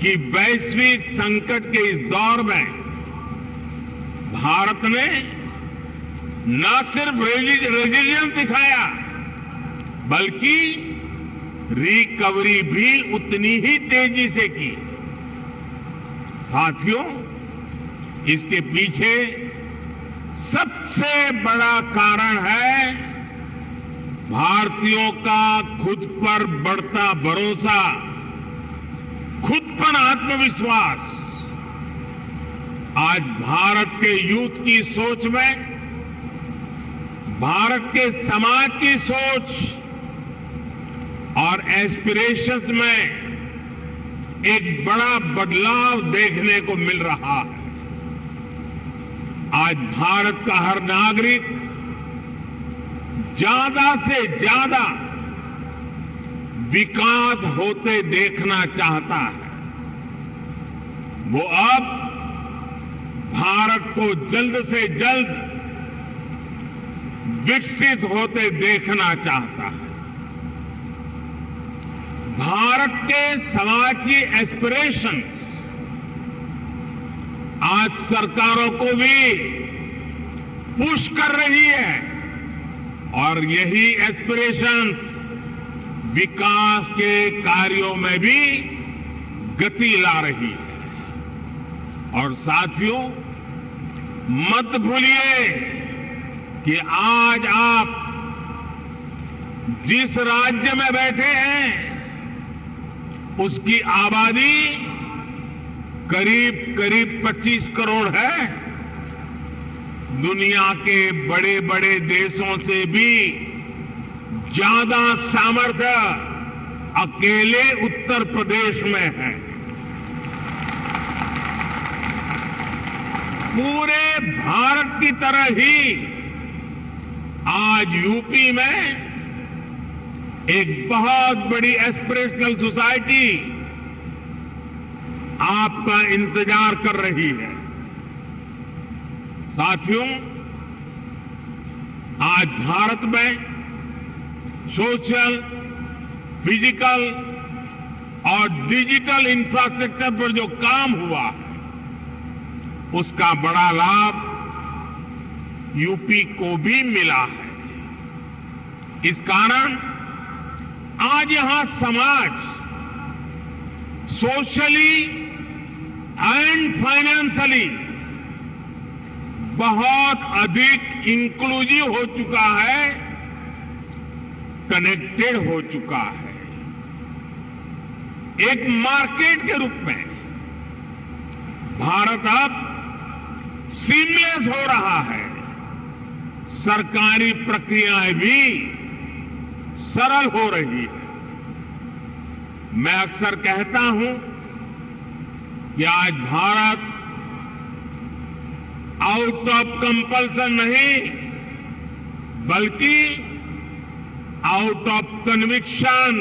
कि वैश्विक संकट के इस दौर में भारत ने न सिर्फ रेजिलियंस दिखाया बल्कि रिकवरी भी उतनी ही तेजी से की। साथियों, इसके पीछे सबसे बड़ा कारण है भारतीयों का खुद पर बढ़ता भरोसा, खुद पर आत्मविश्वास। आज भारत के यूथ की सोच में, भारत के समाज की सोच और एस्पिरेशंस में एक बड़ा बदलाव देखने को मिल रहा है। आज भारत का हर नागरिक ज्यादा से ज्यादा विकास होते देखना चाहता है। वो अब भारत को जल्द से जल्द विकसित होते देखना चाहता है। भारत के समाज की एस्पिरेशंस आज सरकारों को भी पुश कर रही है और यही एस्पिरेशंस विकास के कार्यों में भी गति ला रही है। और साथियों, मत भूलिए कि आज आप जिस राज्य में बैठे हैं उसकी आबादी करीब 25 करोड़ है। दुनिया के बड़े बड़े देशों से भी ज्यादा सामर्थ्य अकेले उत्तर प्रदेश में है। पूरे भारत की तरह ही आज यूपी में एक बहुत बड़ी एस्पिरेशनल सोसाइटी आपका इंतजार कर रही है। साथियों, आज भारत में सोशल, फिजिकल और डिजिटल इंफ्रास्ट्रक्चर पर जो काम हुआ उसका बड़ा लाभ यूपी को भी मिला है। इस कारण आज यहां समाज सोशली एंड फाइनेंशियली बहुत अधिक इंक्लूसिव हो चुका है, कनेक्टेड हो चुका है। एक मार्केट के रूप में भारत अब सीमलेस हो रहा है। सरकारी प्रक्रियाएं भी सरल हो रही है। मैं अक्सर कहता हूं कि आज भारत आउट ऑफ कंपल्सन नहीं बल्कि आउट ऑफ कन्विक्शन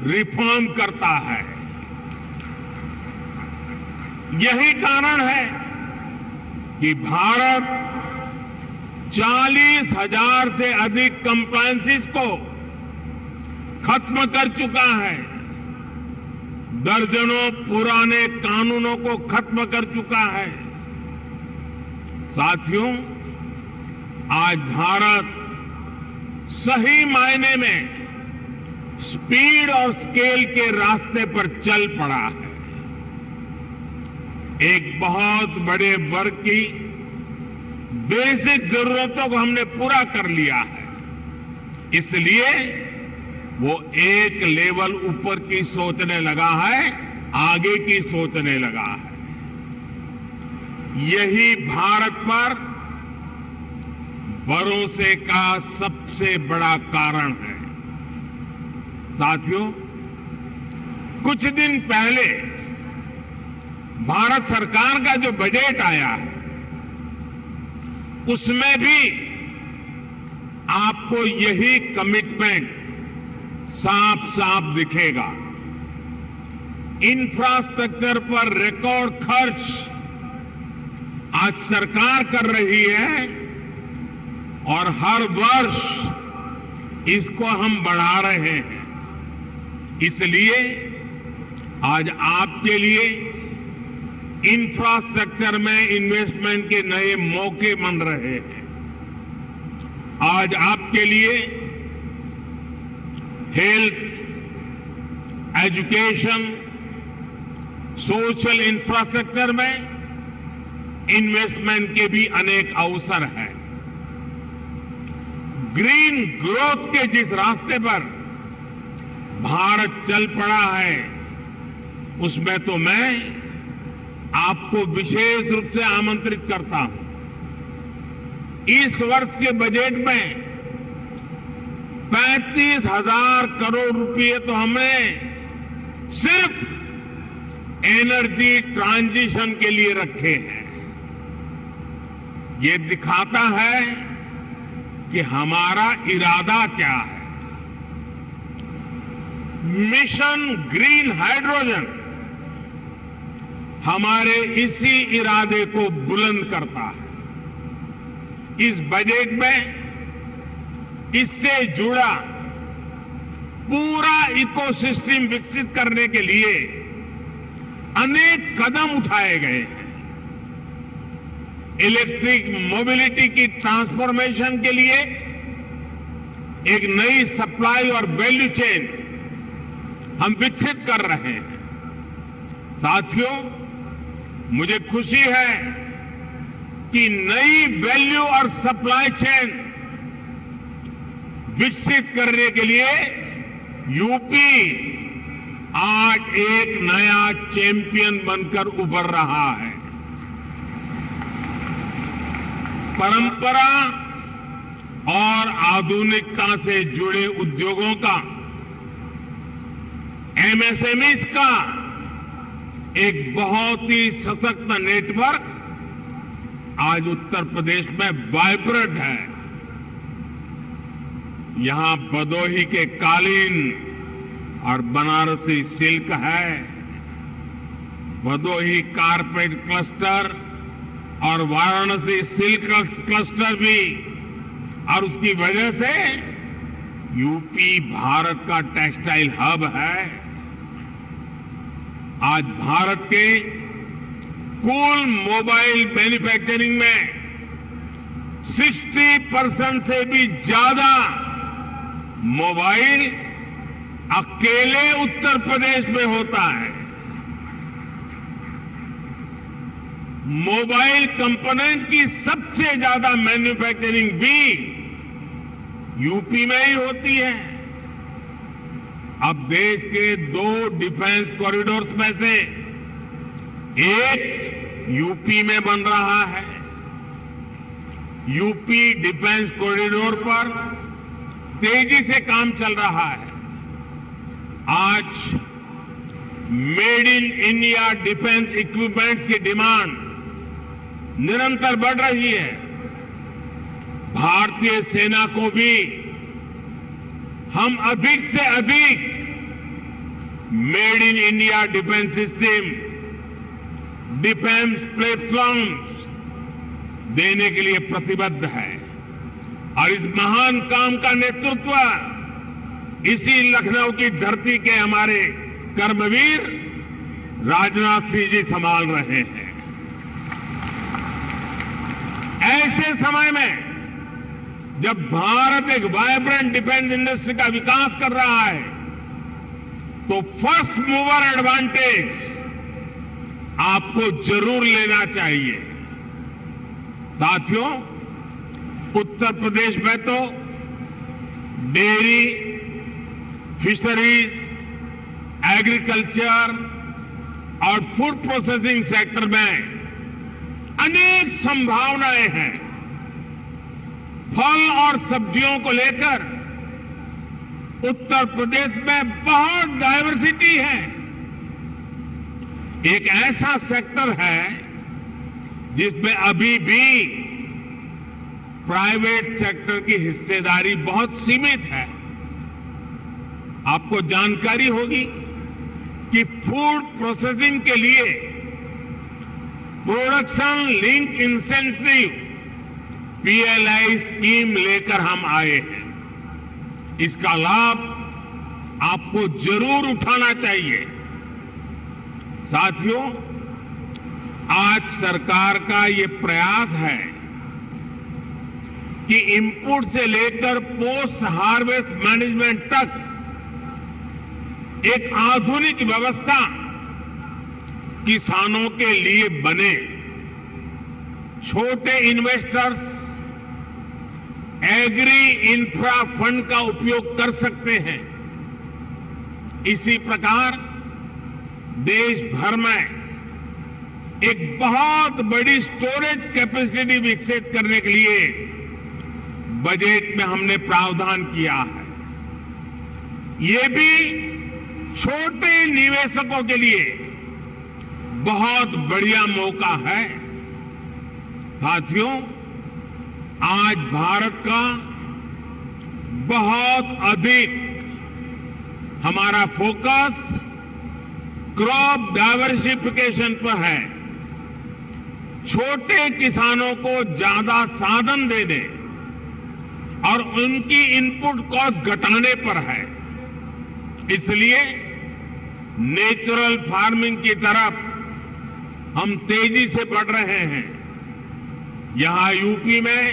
रिफॉर्म करता है। यही कारण है कि भारत 40,000 से अधिक कंप्लायंसेस को खत्म कर चुका है, दर्जनों पुराने कानूनों को खत्म कर चुका है। साथियों, आज भारत सही मायने में स्पीड और स्केल के रास्ते पर चल पड़ा है। एक बहुत बड़े वर्ग की बेसिक जरूरतों को हमने पूरा कर लिया है, इसलिए वो एक लेवल ऊपर की सोचने लगा है, आगे की सोचने लगा है। यही भारत पर भरोसे का सबसे बड़ा कारण है। साथियों, कुछ दिन पहले भारत सरकार का जो बजट आया है उसमें भी आपको यही कमिटमेंट साफ साफ दिखेगा। इंफ्रास्ट्रक्चर पर रिकॉर्ड खर्च आज सरकार कर रही है और हर वर्ष इसको हम बढ़ा रहे हैं। इसलिए आज आपके लिए इंफ्रास्ट्रक्चर में इन्वेस्टमेंट के नए मौके बन रहे हैं। आज आपके लिए हेल्थ, एजुकेशन, सोशल इंफ्रास्ट्रक्चर में इन्वेस्टमेंट के भी अनेक अवसर हैं। ग्रीन ग्रोथ के जिस रास्ते पर भारत चल पड़ा है, उसमें तो मैं आपको विशेष रूप से आमंत्रित करता हूं। इस वर्ष के बजट में 35,000 करोड़ रुपए तो हमने सिर्फ एनर्जी ट्रांजिशन के लिए रखे हैं। ये दिखाता है कि हमारा इरादा क्या है। मिशन ग्रीन हाइड्रोजन हमारे इसी इरादे को बुलंद करता है। इस बजट में इससे जुड़ा पूरा इकोसिस्टम विकसित करने के लिए अनेक कदम उठाए गए हैं। इलेक्ट्रिक मोबिलिटी की ट्रांसफॉर्मेशन के लिए एक नई सप्लाई और वैल्यू चेन हम विकसित कर रहे हैं। साथियों, मुझे खुशी है कि नई वैल्यू और सप्लाई चेन विकसित करने के लिए यूपी आज एक नया चैंपियन बनकर उभर रहा है। परंपरा और आधुनिकता से जुड़े उद्योगों का, एमएसएमईज का एक बहुत ही सशक्त नेटवर्क आज उत्तर प्रदेश में वाइब्रेंट है। यहां भदोही के कालीन और बनारसी सिल्क है, भदोही कारपेट क्लस्टर और वाराणसी सिल्क क्लस्टर भी, और उसकी वजह से यूपी भारत का टेक्सटाइल हब है। आज भारत के कुल मोबाइल मैन्युफैक्चरिंग में 60% से भी ज्यादा मोबाइल अकेले उत्तर प्रदेश में होता है। मोबाइल कंपोनेंट की सबसे ज्यादा मैन्युफैक्चरिंग भी यूपी में ही होती है। अब देश के 2 डिफेंस कॉरिडोर्स में से एक यूपी में बन रहा है। यूपी डिफेंस कॉरिडोर पर तेजी से काम चल रहा है। आज made in India defence equipments की डिमांड निरंतर बढ़ रही है। भारतीय सेना को भी हम अधिक से अधिक made in India defence system, defence platforms देने के लिए प्रतिबद्ध है। और इस महान काम का नेतृत्व इसी लखनऊ की धरती के हमारे कर्मवीर राजनाथ सिंह जी संभाल रहे हैं। ऐसे समय में जब भारत एक वाइब्रेंट डिफेंस इंडस्ट्री का विकास कर रहा है, तो फर्स्ट मूवर एडवांटेज आपको जरूर लेना चाहिए। साथियों, उत्तर प्रदेश में तो डेयरी, फिशरीज, एग्रीकल्चर और फूड प्रोसेसिंग सेक्टर में अनेक संभावनाएं हैं। फल और सब्जियों को लेकर उत्तर प्रदेश में बहुत डाइवर्सिटी है। एक ऐसा सेक्टर है जिसमें अभी भी प्राइवेट सेक्टर की हिस्सेदारी बहुत सीमित है। आपको जानकारी होगी कि फूड प्रोसेसिंग के लिए production link incentive PLI scheme लेकर हम आए हैं। इसका लाभ आपको जरूर उठाना चाहिए। साथियों, आज सरकार का ये प्रयास है कि इनपुट से लेकर पोस्ट हार्वेस्ट मैनेजमेंट तक एक आधुनिक व्यवस्था किसानों के लिए बने। छोटे इन्वेस्टर्स एग्री इंफ्रा फंड का उपयोग कर सकते हैं। इसी प्रकार देश भर में एक बहुत बड़ी स्टोरेज कैपेसिटी विकसित करने के लिए बजट में हमने प्रावधान किया है। ये भी छोटे निवेशकों के लिए बहुत बढ़िया मौका है। साथियों, आज भारत का बहुत अधिक हमारा फोकस क्रॉप डाइवर्सिफिकेशन पर है। छोटे किसानों को ज्यादा साधन देने और उनकी इनपुट कॉस्ट घटाने पर है। इसलिए नेचुरल फार्मिंग की तरफ हम तेजी से बढ़ रहे हैं। यहां यूपी में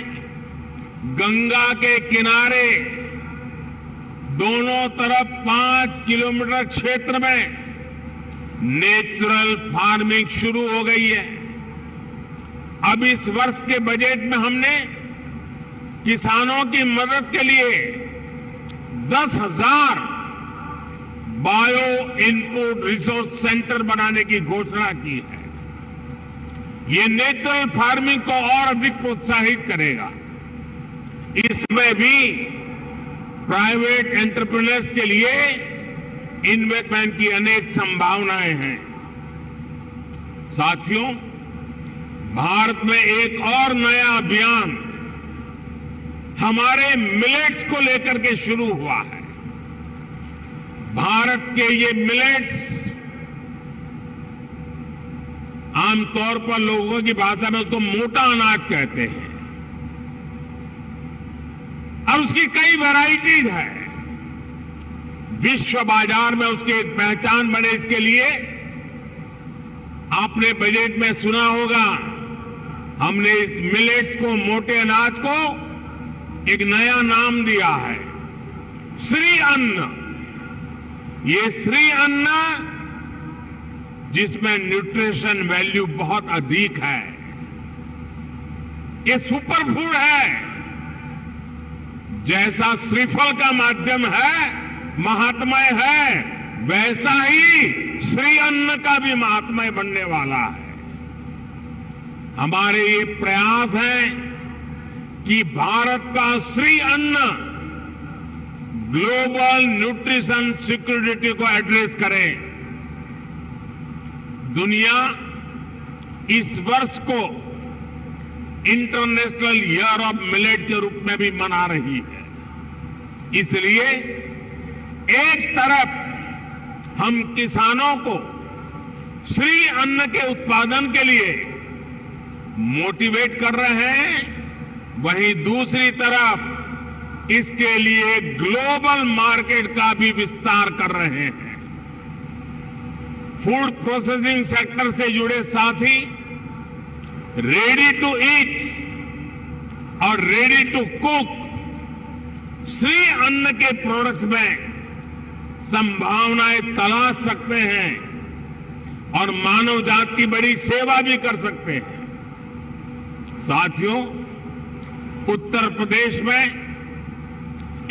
गंगा के किनारे दोनों तरफ 5 किलोमीटर क्षेत्र में नेचुरल फार्मिंग शुरू हो गई है। अब इस वर्ष के बजट में हमने किसानों की मदद के लिए 10,000 बायो इनपुट रिसोर्स सेंटर बनाने की घोषणा की है। ये नेचुरल फार्मिंग को और अधिक प्रोत्साहित करेगा। इसमें भी प्राइवेट एंटरप्रेन्योर्स के लिए इन्वेस्टमेंट की अनेक संभावनाएं हैं। साथियों, भारत में एक और नया अभियान हमारे मिलेट्स को लेकर के शुरू हुआ है। भारत के ये मिलेट्स आमतौर पर लोगों की भाषा में उसको मोटा अनाज कहते हैं और उसकी कई वैरायटीज है। विश्व बाजार में उसकी एक पहचान बने, इसके लिए आपने बजट में सुना होगा, हमने इस मिलेट्स को, मोटे अनाज को एक नया नाम दिया है, श्री अन्न। ये श्री अन्न जिसमें न्यूट्रिशन वैल्यू बहुत अधिक है, ये सुपर फूड है। जैसा श्रीफल का माध्यम है, महात्मय है, वैसा ही श्री अन्न का भी महात्मय बनने वाला है। हमारे ये प्रयास है कि भारत का श्री अन्न ग्लोबल न्यूट्रिशन सिक्योरिटी को एड्रेस करे। दुनिया इस वर्ष को इंटरनेशनल ईयर ऑफ मिलेट के रूप में भी मना रही है। इसलिए एक तरफ हम किसानों को श्री अन्न के उत्पादन के लिए मोटिवेट कर रहे हैं, वहीं दूसरी तरफ इसके लिए ग्लोबल मार्केट का भी विस्तार कर रहे हैं। फूड प्रोसेसिंग सेक्टर से जुड़े साथी रेडी टू ईट और रेडी टू कुक श्री अन्न के प्रोडक्ट्स में संभावनाएं तलाश सकते हैं और मानव जात की बड़ी सेवा भी कर सकते हैं। साथियों, उत्तर प्रदेश में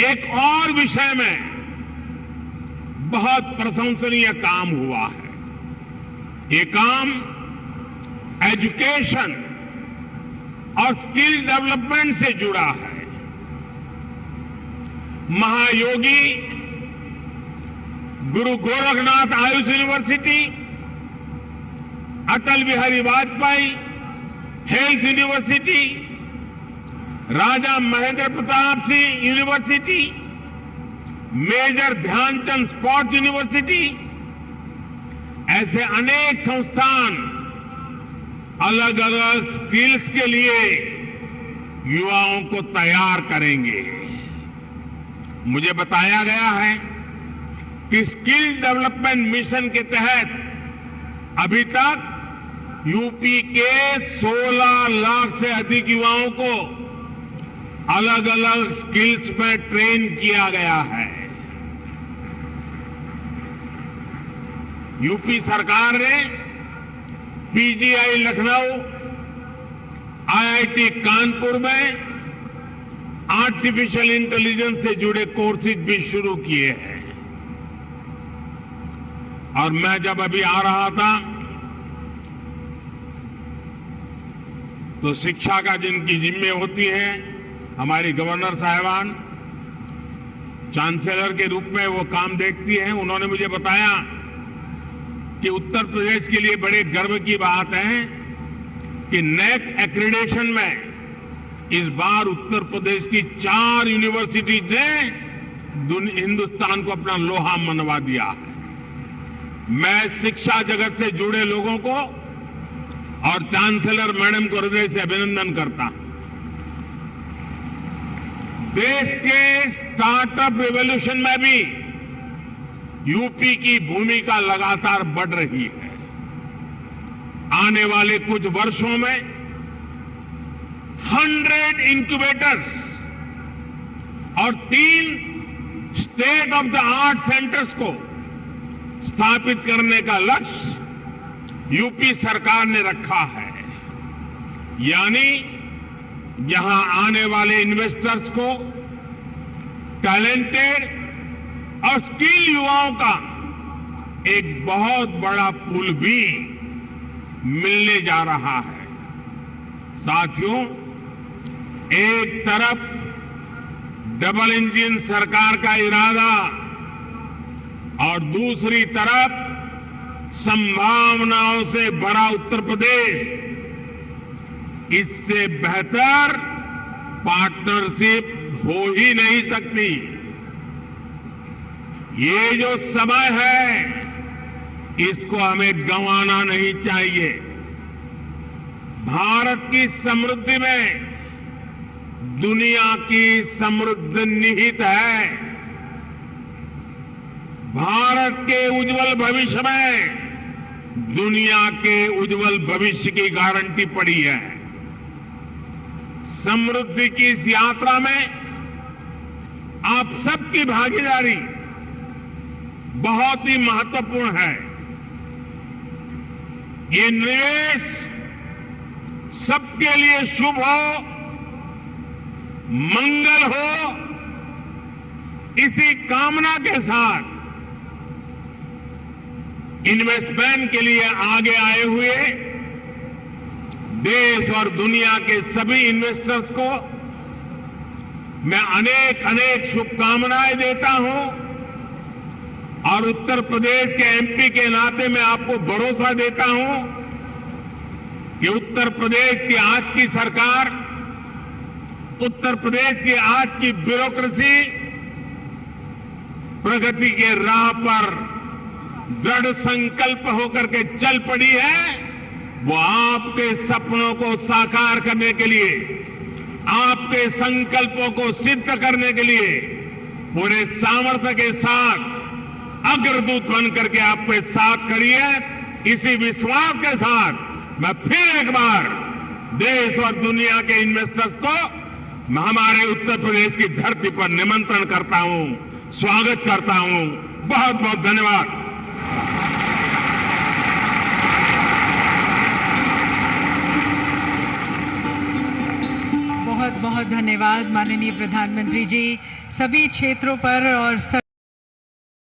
एक और विषय में बहुत प्रशंसनीय काम हुआ है। ये काम एजुकेशन और स्किल डेवलपमेंट से जुड़ा है। Mahayogi Guru Gorakhnath Ayush university, Atal Bihari Vajpayee health university, Raja Mahendra Pratap Singh university, Major Dhyanchand sports university, ऐसे अनेक संस्थान अलग अलग स्किल्स के लिए युवाओं को तैयार करेंगे। मुझे बताया गया है कि स्किल डेवलपमेंट मिशन के तहत अभी तक यूपी के 16 लाख से अधिक युवाओं को अलग अलग स्किल्स में ट्रेन किया गया है। यूपी सरकार ने पीजीआई लखनऊ, IIT कानपुर में आर्टिफिशियल इंटेलिजेंस से जुड़े कोर्सेज भी शुरू किए हैं। और मैं जब अभी आ रहा था तो शिक्षा का जिनकी जिम्मे होती है, हमारी गवर्नर साहिबान चांसलर के रूप में वो काम देखती हैं, उन्होंने मुझे बताया कि उत्तर प्रदेश के लिए बड़े गर्व की बात है कि नेक एक्रेडिटेशन में इस बार उत्तर प्रदेश की 4 यूनिवर्सिटीज ने हिंदुस्तान को अपना लोहा मनवा दिया है। मैं शिक्षा जगत से जुड़े लोगों को और चांसलर मैडम को हृदय से अभिनंदन करता हूं। देश के स्टार्टअप रिवॉल्यूशन में भी यूपी की भूमिका लगातार बढ़ रही है। आने वाले कुछ वर्षों में 100 इंक्यूबेटर्स और 3 state of the art centres को स्थापित करने का लक्ष्य यूपी सरकार ने रखा है। यानी यहां आने वाले इन्वेस्टर्स को टैलेंटेड और स्किल युवाओं का एक बहुत बड़ा पूल भी मिलने जा रहा है। साथियों, एक तरफ डबल इंजन सरकार का इरादा और दूसरी तरफ संभावनाओं से भरा उत्तर प्रदेश, इससे बेहतर पार्टनरशिप हो ही नहीं सकती। ये जो समय है इसको हमें गंवाना नहीं चाहिए। भारत की समृद्धि में दुनिया की समृद्धि निहित है। भारत के उज्जवल भविष्य में दुनिया के उज्जवल भविष्य की गारंटी पड़ी है। समृद्धि की इस यात्रा में आप सबकी भागीदारी बहुत ही महत्वपूर्ण है। ये निवेश सबके लिए शुभ हो, मंगल हो, इसी कामना के साथ इन्वेस्टमेंट के लिए आगे आए हुए देश और दुनिया के सभी इन्वेस्टर्स को मैं अनेक अनेक शुभकामनाएं देता हूं। और उत्तर प्रदेश के एमपी के नाते मैं आपको भरोसा देता हूं कि उत्तर प्रदेश की आज की सरकार, उत्तर प्रदेश की आज की ब्यूरोक्रेसी प्रगति के राह पर दृढ़ संकल्प होकर के चल पड़ी है। वो आपके सपनों को साकार करने के लिए, आपके संकल्पों को सिद्ध करने के लिए पूरे सामर्थ्य के साथ अग्रदूत बन करके आपके साथ खड़ी है। इसी विश्वास के साथ मैं फिर एक बार देश और दुनिया के इन्वेस्टर्स को हमारे उत्तर प्रदेश की धरती पर निमंत्रण करता हूं, स्वागत करता हूं। बहुत बहुत धन्यवाद। बहुत बहुत धन्यवाद माननीय प्रधानमंत्री जी। सभी क्षेत्रों पर और